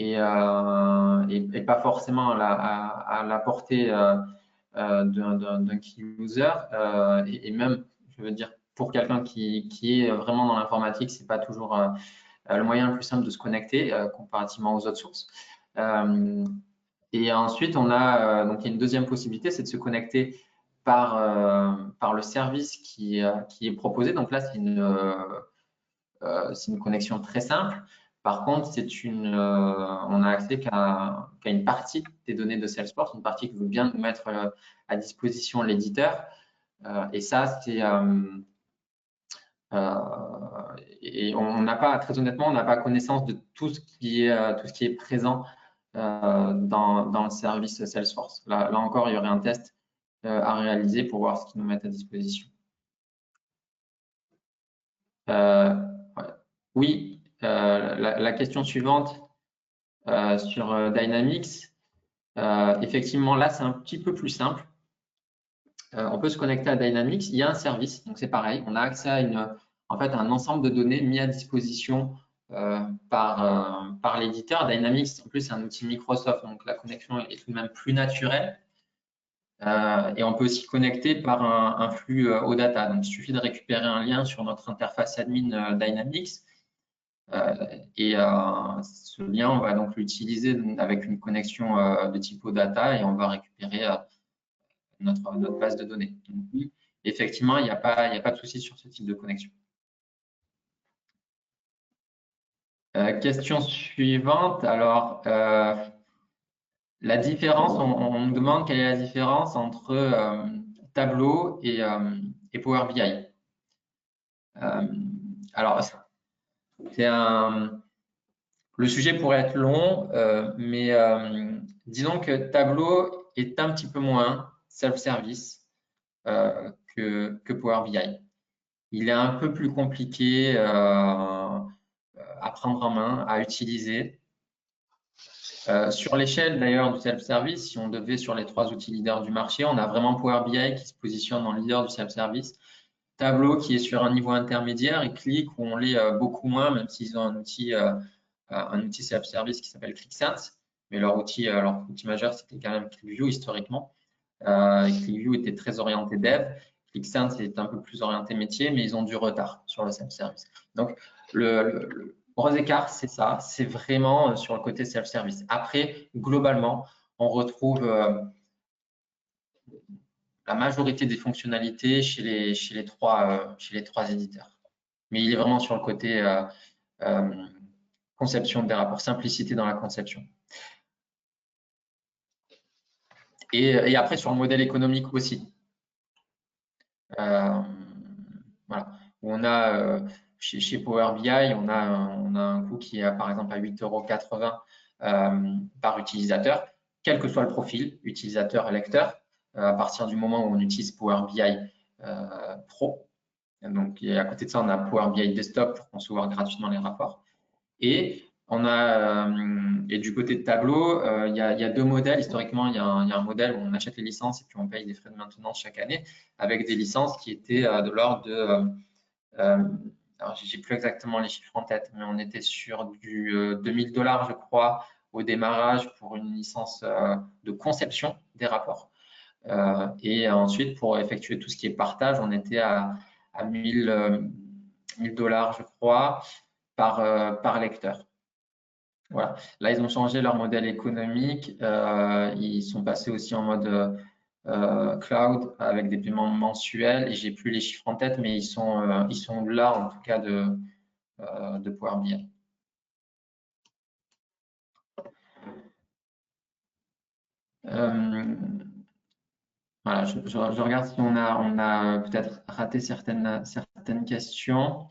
et pas forcément à la portée d'un key user. Et même, je veux dire, pour quelqu'un qui est vraiment dans l'informatique, c'est pas toujours le moyen le plus simple de se connecter comparativement aux autres sources. Et ensuite, on a donc il y a une deuxième possibilité, c'est de se connecter par le service qui est proposé. Donc là, c'est une connexion très simple. Par contre, on a accès qu'à une partie des données de Salesforce, une partie que veut bien nous mettre à disposition l'éditeur. Et ça, c'est et on n'a pas, très honnêtement, on n'a pas connaissance de tout ce qui est présent dans le service Salesforce. Là encore, il y aurait un test à réaliser pour voir ce qu'ils nous mettent à disposition. Ouais. Oui, la question suivante sur Dynamics, effectivement, là, c'est un petit peu plus simple. On peut se connecter à Dynamics. Il y a un service, donc c'est pareil. On a accès à un ensemble de données mis à disposition par l'éditeur. Dynamics, en plus, c'est un outil Microsoft, donc la connexion est tout de même plus naturelle. Et on peut aussi connecter par un flux OData. Donc, il suffit de récupérer un lien sur notre interface admin Dynamics. Et ce lien, on va donc l'utiliser avec une connexion de type OData et on va récupérer notre base de données. Donc, oui, effectivement, il n'y a pas de souci sur ce type de connexion. Question suivante. Alors, la différence, on me demande quelle est la différence entre Tableau et Power BI. Alors, le sujet pourrait être long, mais disons que Tableau est un petit peu moins self-service que Power BI. Il est un peu plus compliqué à prendre en main, à utiliser. Sur l'échelle d'ailleurs du self-service, si on devait sur les 3 outils leaders du marché, on a vraiment Power BI qui se positionne en leader du self-service, Tableau qui est sur un niveau intermédiaire et Qlik où on l'est beaucoup moins, même s'ils ont un outil self-service qui s'appelle QlikSense, mais leur outil majeur c'était quand même QlikView historiquement. QlikView était très orienté dev, QlikSense est un peu plus orienté métier, mais ils ont du retard sur le self-service. Donc le gros écart, c'est ça, c'est vraiment sur le côté self-service. Après, globalement, on retrouve la majorité des fonctionnalités chez les 3 éditeurs. Mais il est vraiment sur le côté conception des rapports, simplicité dans la conception. Et après, sur le modèle économique aussi. Voilà. On a chez Power BI, on a un coût qui est par exemple à 8,80 € par utilisateur, quel que soit le profil, utilisateur et lecteur, à partir du moment où on utilise Power BI Pro. Donc, à côté de ça, on a Power BI Desktop pour concevoir gratuitement les rapports. Et du côté de Tableau, il y a 2 modèles. Historiquement, il y a un modèle où on achète les licences et puis on paye des frais de maintenance chaque année, avec des licences qui étaient de l'ordre de, alors j'ai plus exactement les chiffres en tête, mais on était sur du 2000 $, je crois, au démarrage pour une licence de conception des rapports. Et ensuite, pour effectuer tout ce qui est partage, on était à 1000 $, je crois, par lecteur. Voilà. Là, ils ont changé leur modèle économique. Ils sont passés aussi en mode cloud avec des paiements mensuels. Et j'ai plus les chiffres en tête, mais ils sont là en tout cas de Power BI. Voilà, je regarde si on a peut-être raté certaines questions.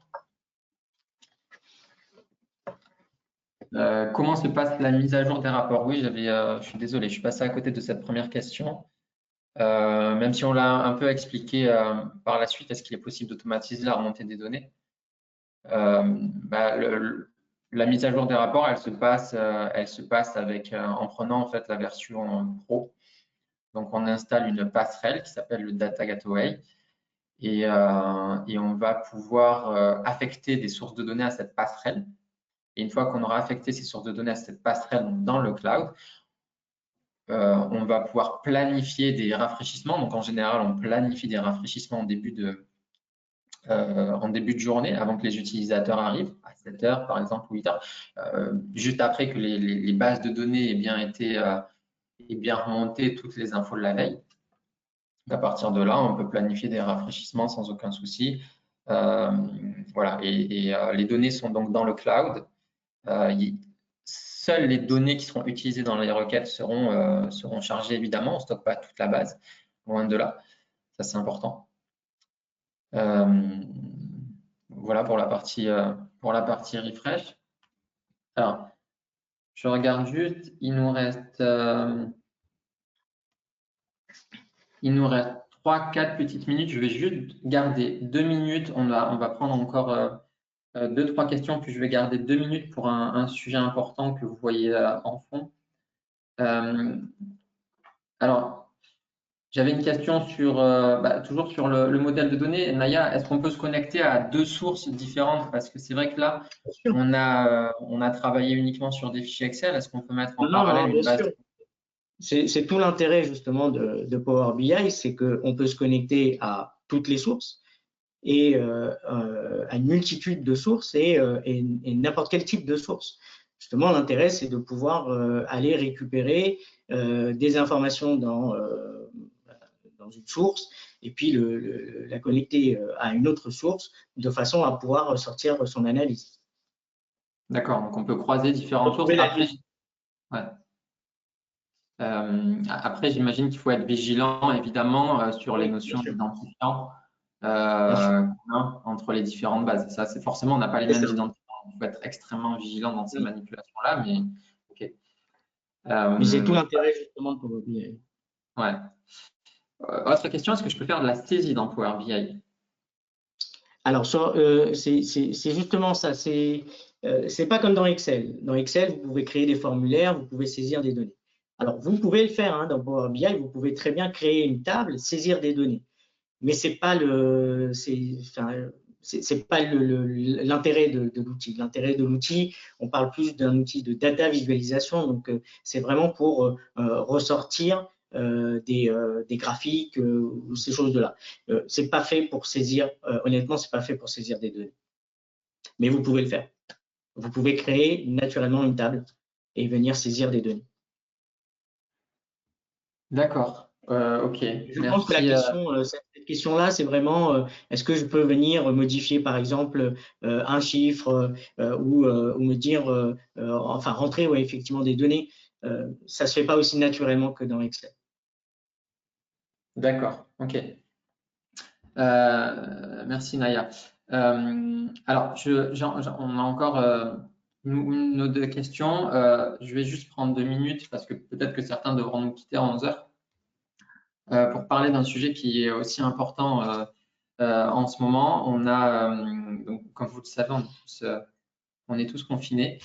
Comment se passe la mise à jour des rapports? Oui, je suis désolé, je suis passé à côté de cette première question. Même si on l'a un peu expliqué par la suite, est-ce qu'il est possible d'automatiser la remontée des données? La mise à jour des rapports, elle se passe avec en prenant en fait la version pro. Donc on installe une passerelle qui s'appelle le Data Gateway et on va pouvoir affecter des sources de données à cette passerelle. Et une fois qu'on aura affecté ces sources de données à cette passerelle dans le cloud, on va pouvoir planifier des rafraîchissements. Donc en général, on planifie des rafraîchissements en début de journée, avant que les utilisateurs arrivent, à 7 heures par exemple ou 8 heures, juste après que les bases de données aient bien été remontées, toutes les infos de la veille. À partir de là, on peut planifier des rafraîchissements sans aucun souci. Voilà, et les données sont donc dans le cloud. Seules les données qui seront utilisées dans les requêtes seront chargées évidemment. On ne stocke pas toute la base, loin de là. Ça, c'est important. Voilà pour la partie refresh. Alors, je regarde juste, il nous reste 3-4 petites minutes. Je vais juste garder 2 minutes. On va prendre encore 2-3 questions, puis je vais garder 2 minutes pour un sujet important que vous voyez en fond. Alors, j'avais une question toujours sur le modèle de données. Naya, est-ce qu'on peut se connecter à 2 sources différentes? Parce que c'est vrai que là, on a travaillé uniquement sur des fichiers Excel. Est-ce qu'on peut mettre en parallèle une base? C'est tout l'intérêt justement de Power BI, c'est qu'on peut se connecter à toutes les sources et à une multitude de sources et n'importe quel type de source. Justement, l'intérêt, c'est de pouvoir aller récupérer des informations dans une source et puis la connecter à une autre source de façon à pouvoir sortir son analyse. D'accord, donc on peut croiser différentes sources. Après, j'imagine qu'il faut être vigilant, évidemment, sur les notions d'identifiant entre les différentes bases. Ça, c'est forcément, on n'a pas les mêmes identifiants. Il faut être extrêmement vigilant dans ces manipulations-là, mais ok. Mais c'est tout l'intérêt justement de Power BI. Ouais. Autre question, est-ce que je peux faire de la saisie dans Power BI? Alors, c'est justement ça. C'est pas comme dans Excel. Dans Excel, vous pouvez créer des formulaires, vous pouvez saisir des données. Alors, vous pouvez le faire dans Power BI, vous pouvez très bien créer une table, saisir des données. Mais c'est pas l'intérêt de l'outil. L'intérêt de l'outil, on parle plus d'un outil de data visualisation. Donc, c'est vraiment pour ressortir des graphiques ou ces choses-là. C'est pas fait pour saisir, honnêtement, c'est pas fait pour saisir des données. Mais vous pouvez le faire. Vous pouvez créer naturellement une table et venir saisir des données. D'accord. Ok. Je pense que la question, cette question-là, c'est vraiment est-ce que je peux venir modifier par exemple un chiffre ou me dire, enfin rentrer effectivement des données. Ça ne se fait pas aussi naturellement que dans Excel. D'accord, ok. Merci Naya. Alors, on a encore une ou deux questions. Je vais juste prendre 2 minutes parce que peut-être que certains devront nous quitter à 11 heures pour parler d'un sujet qui est aussi important en ce moment. On a, donc, comme vous le savez, on est tous confinés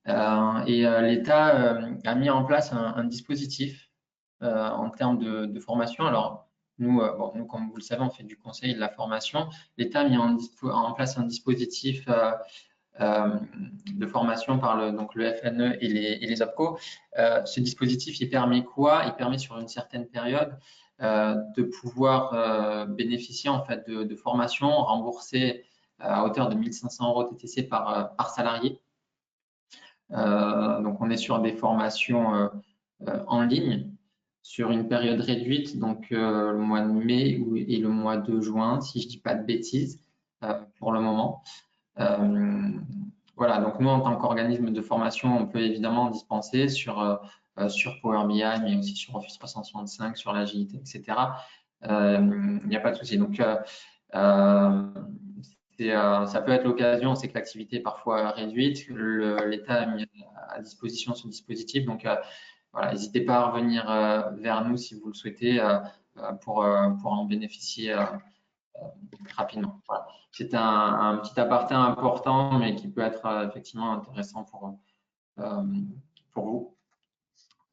et l'État a mis en place un dispositif en termes de formation. Alors, nous, comme vous le savez, on fait du conseil et de la formation. L'État a mis en place un dispositif de formation par le FNE et les OPCO. Ce dispositif, il permet quoi? Il permet sur une certaine période de pouvoir bénéficier en fait de formation remboursée à hauteur de 1 500 € TTC par salarié. Donc, on est sur des formations en ligne sur une période réduite, donc le mois de mai et le mois de juin, si je ne dis pas de bêtises, pour le moment. Voilà, donc nous, en tant qu'organisme de formation, on peut évidemment dispenser sur Power BI, mais aussi sur Office 365, sur l'agilité, etc. Il n'y a pas de souci. Donc, ça peut être l'occasion, c'est que l'activité est parfois réduite. L'État a mis à disposition ce dispositif. Donc, voilà, n'hésitez pas à revenir vers nous si vous le souhaitez pour en bénéficier rapidement. Voilà. C'est un petit aparté important, mais qui peut être effectivement intéressant pour vous.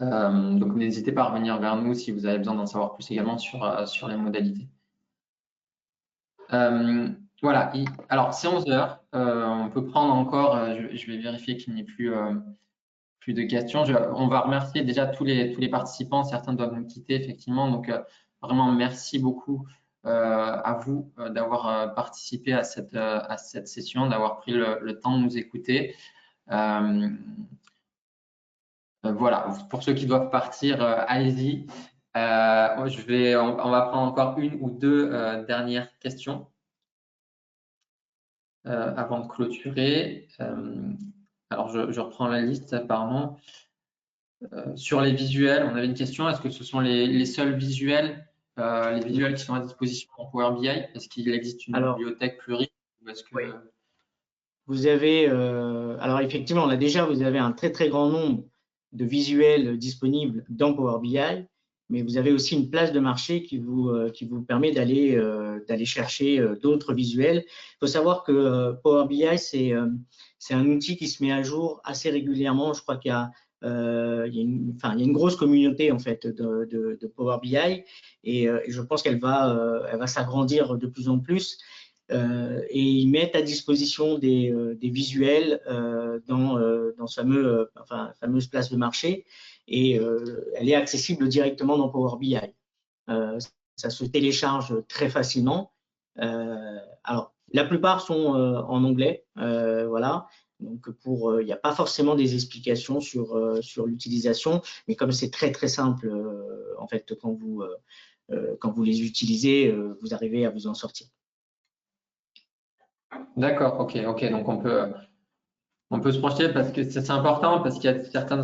Donc, n'hésitez pas à revenir vers nous si vous avez besoin d'en savoir plus également sur les modalités. Voilà, alors c'est 11 heures. On peut prendre encore, je vais vérifier qu'il n'y ait plus de questions. On va remercier déjà tous les participants. Certains doivent nous quitter, effectivement. Donc, vraiment, merci beaucoup à vous d'avoir participé à cette session, d'avoir pris le temps de nous écouter. Voilà, pour ceux qui doivent partir, allez-y. On va prendre encore une ou deux dernières questions avant de clôturer. Alors, je reprends la liste, pardon. Sur les visuels, on avait une question. Est-ce que ce sont les seuls visuels, les visuels qui sont à disposition en Power BI? Est-ce qu'il existe une bibliothèque plus riche? Oui. Vous avez, alors effectivement, là déjà, vous avez un très très grand nombre de visuels disponibles dans Power BI, mais vous avez aussi une place de marché qui vous permet d'aller chercher d'autres visuels. Il faut savoir que Power BI, c'est un outil qui se met à jour assez régulièrement. Je crois qu'il y a une grosse communauté en fait de Power BI et je pense qu'elle va s'agrandir de plus en plus. Et ils mettent à disposition des visuels dans ce fameuse place de marché et elle est accessible directement dans Power BI. Ça se télécharge très facilement. Alors, la plupart sont en anglais, voilà. Donc, il n'y a pas forcément des explications sur l'utilisation, mais comme c'est très très simple, en fait, quand vous les utilisez, vous arrivez à vous en sortir. D'accord, ok. Donc on peut se projeter parce que c'est important parce qu'il y a certains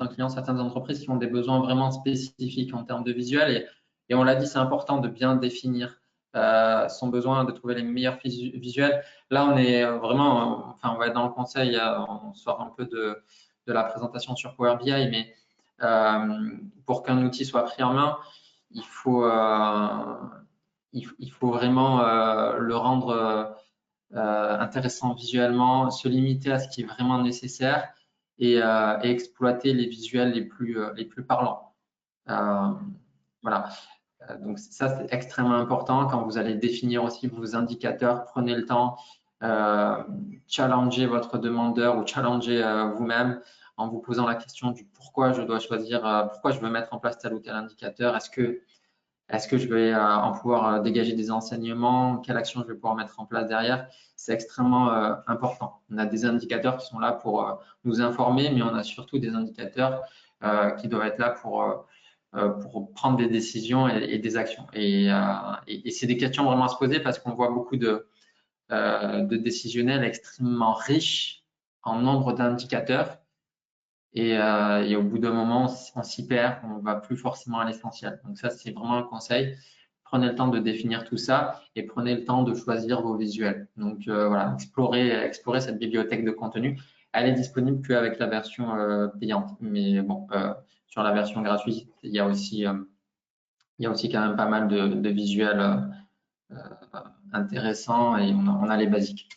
clients, certaines entreprises qui ont des besoins vraiment spécifiques en termes de visuel et on l'a dit, c'est important de bien définir son besoin, de trouver les meilleurs visuels. Là, on est vraiment, on va être dans le conseil, on sort un peu de la présentation sur Power BI, mais pour qu'un outil soit pris en main, il faut vraiment le rendre intéressant visuellement, se limiter à ce qui est vraiment nécessaire et exploiter les visuels les plus parlants. Voilà. Donc ça, c'est extrêmement important quand vous allez définir aussi vos indicateurs. Prenez le temps, challenger votre demandeur ou challenger vous-même en vous posant la question du pourquoi je dois choisir, pourquoi je veux mettre en place tel ou tel indicateur. Est-ce que je vais en pouvoir dégager des enseignements? Quelle action je vais pouvoir mettre en place derrière? C'est extrêmement important. On a des indicateurs qui sont là pour nous informer, mais on a surtout des indicateurs qui doivent être là pour prendre des décisions et des actions. Et c'est des questions vraiment à se poser parce qu'on voit beaucoup de décisionnels extrêmement riches en nombre d'indicateurs. Et au bout d'un moment, on s'y perd, on ne va plus forcément à l'essentiel. Donc ça, c'est vraiment un conseil. Prenez le temps de définir tout ça et prenez le temps de choisir vos visuels. Donc voilà, explorez cette bibliothèque de contenu. Elle est disponible qu'avec la version payante. Mais bon, sur la version gratuite, il y a aussi quand même pas mal de visuels intéressants et on a les basiques.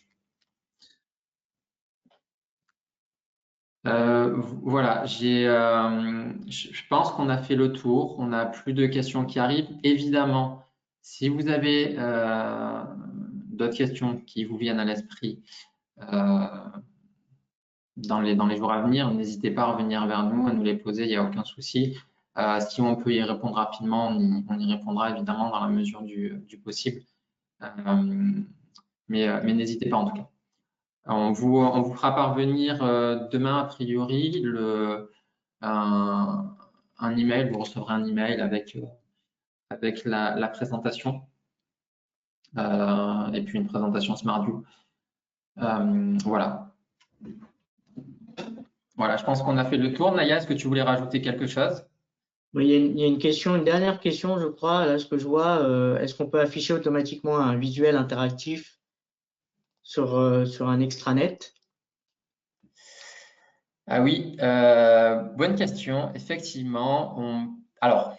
Voilà, je pense qu'on a fait le tour. On n'a plus de questions qui arrivent. Évidemment, si vous avez d'autres questions qui vous viennent à l'esprit dans les jours à venir, n'hésitez pas à revenir vers nous, à nous les poser, il n'y a aucun souci. Si on peut y répondre rapidement, on y répondra évidemment dans la mesure du possible. Mais n'hésitez pas en tout cas. On vous fera parvenir demain, a priori, un email. Vous recevrez un email avec la présentation et puis une présentation SmartView. Voilà. Voilà, je pense qu'on a fait le tour. Naya, est-ce que tu voulais rajouter quelque chose? Il y a une question, une dernière question, je crois, là, ce que je vois, est-ce qu'on peut afficher automatiquement un visuel interactif sur un extranet? Ah oui, bonne question. Effectivement, alors,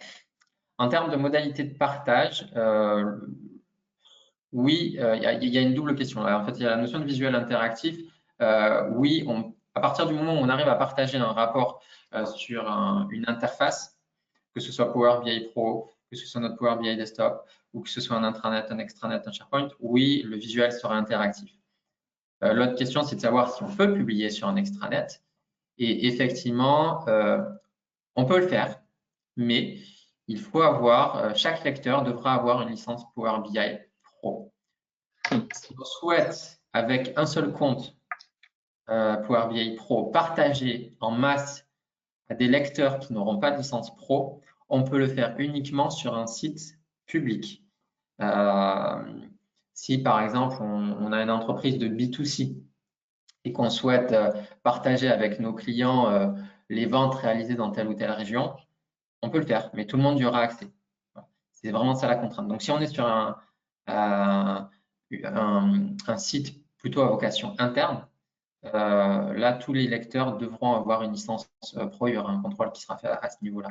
en termes de modalité de partage, oui, il y a une double question là. En fait, il y a la notion de visuel interactif. Oui, à partir du moment où on arrive à partager un rapport sur une interface, que ce soit Power BI Pro, que ce soit notre Power BI Desktop, ou que ce soit un intranet, un extranet, un SharePoint, oui, le visuel sera interactif. L'autre question, c'est de savoir si on peut publier sur un extranet. Et effectivement, on peut le faire, mais il faut chaque lecteur devra avoir une licence Power BI Pro. Si on souhaite, avec un seul compte Power BI Pro, partager en masse à des lecteurs qui n'auront pas de licence Pro, on peut le faire uniquement sur un site public. Si par exemple on a une entreprise de B2C et qu'on souhaite partager avec nos clients les ventes réalisées dans telle ou telle région, on peut le faire, mais tout le monde y aura accès. C'est vraiment ça la contrainte. Donc si on est sur un site plutôt à vocation interne, là tous les lecteurs devront avoir une licence pro, il y aura un contrôle qui sera fait à ce niveau-là.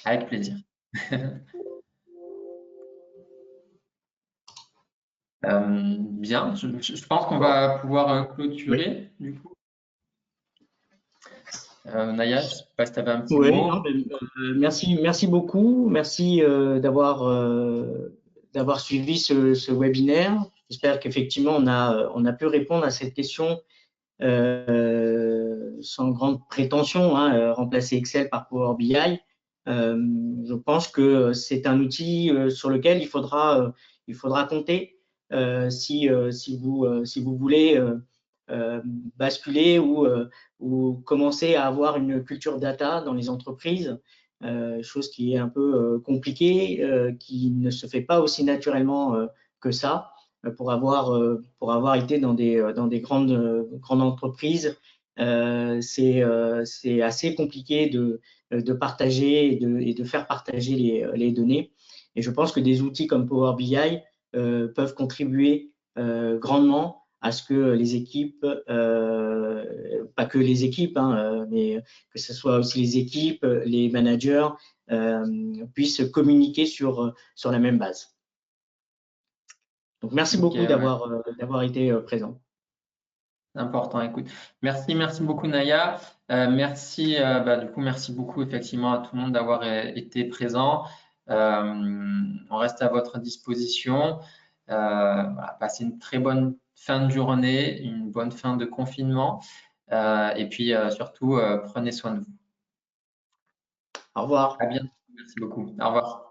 Avec plaisir. Bien, je pense qu'on va pouvoir clôturer du coup. Naya, je ne sais pas si tu avais un petit Oui, mot. non, merci beaucoup. Merci d'avoir suivi ce webinaire. J'espère qu'effectivement, on a pu répondre à cette question sans grande prétention, hein, remplacer Excel par Power BI. Je pense que c'est un outil sur lequel il faudra compter si vous voulez basculer ou commencer à avoir une culture data dans les entreprises, chose qui est un peu compliquée, qui ne se fait pas aussi naturellement que ça. Pour avoir été dans des grandes entreprises, c'est assez compliqué de partager et de faire partager les données. Et je pense que des outils comme Power BI peuvent contribuer grandement à ce que les équipes, pas que les équipes, hein, mais que ce soit aussi les équipes, les managers, puissent communiquer sur la même base. Donc, merci beaucoup d'avoir été présent. C'est important, écoute. Merci beaucoup Naya. Merci beaucoup effectivement à tout le monde d'avoir été présent. On reste à votre disposition. Voilà, passez une très bonne fin de journée, une bonne fin de confinement. Et puis surtout, prenez soin de vous. Au revoir. À bientôt. Merci beaucoup. Au revoir.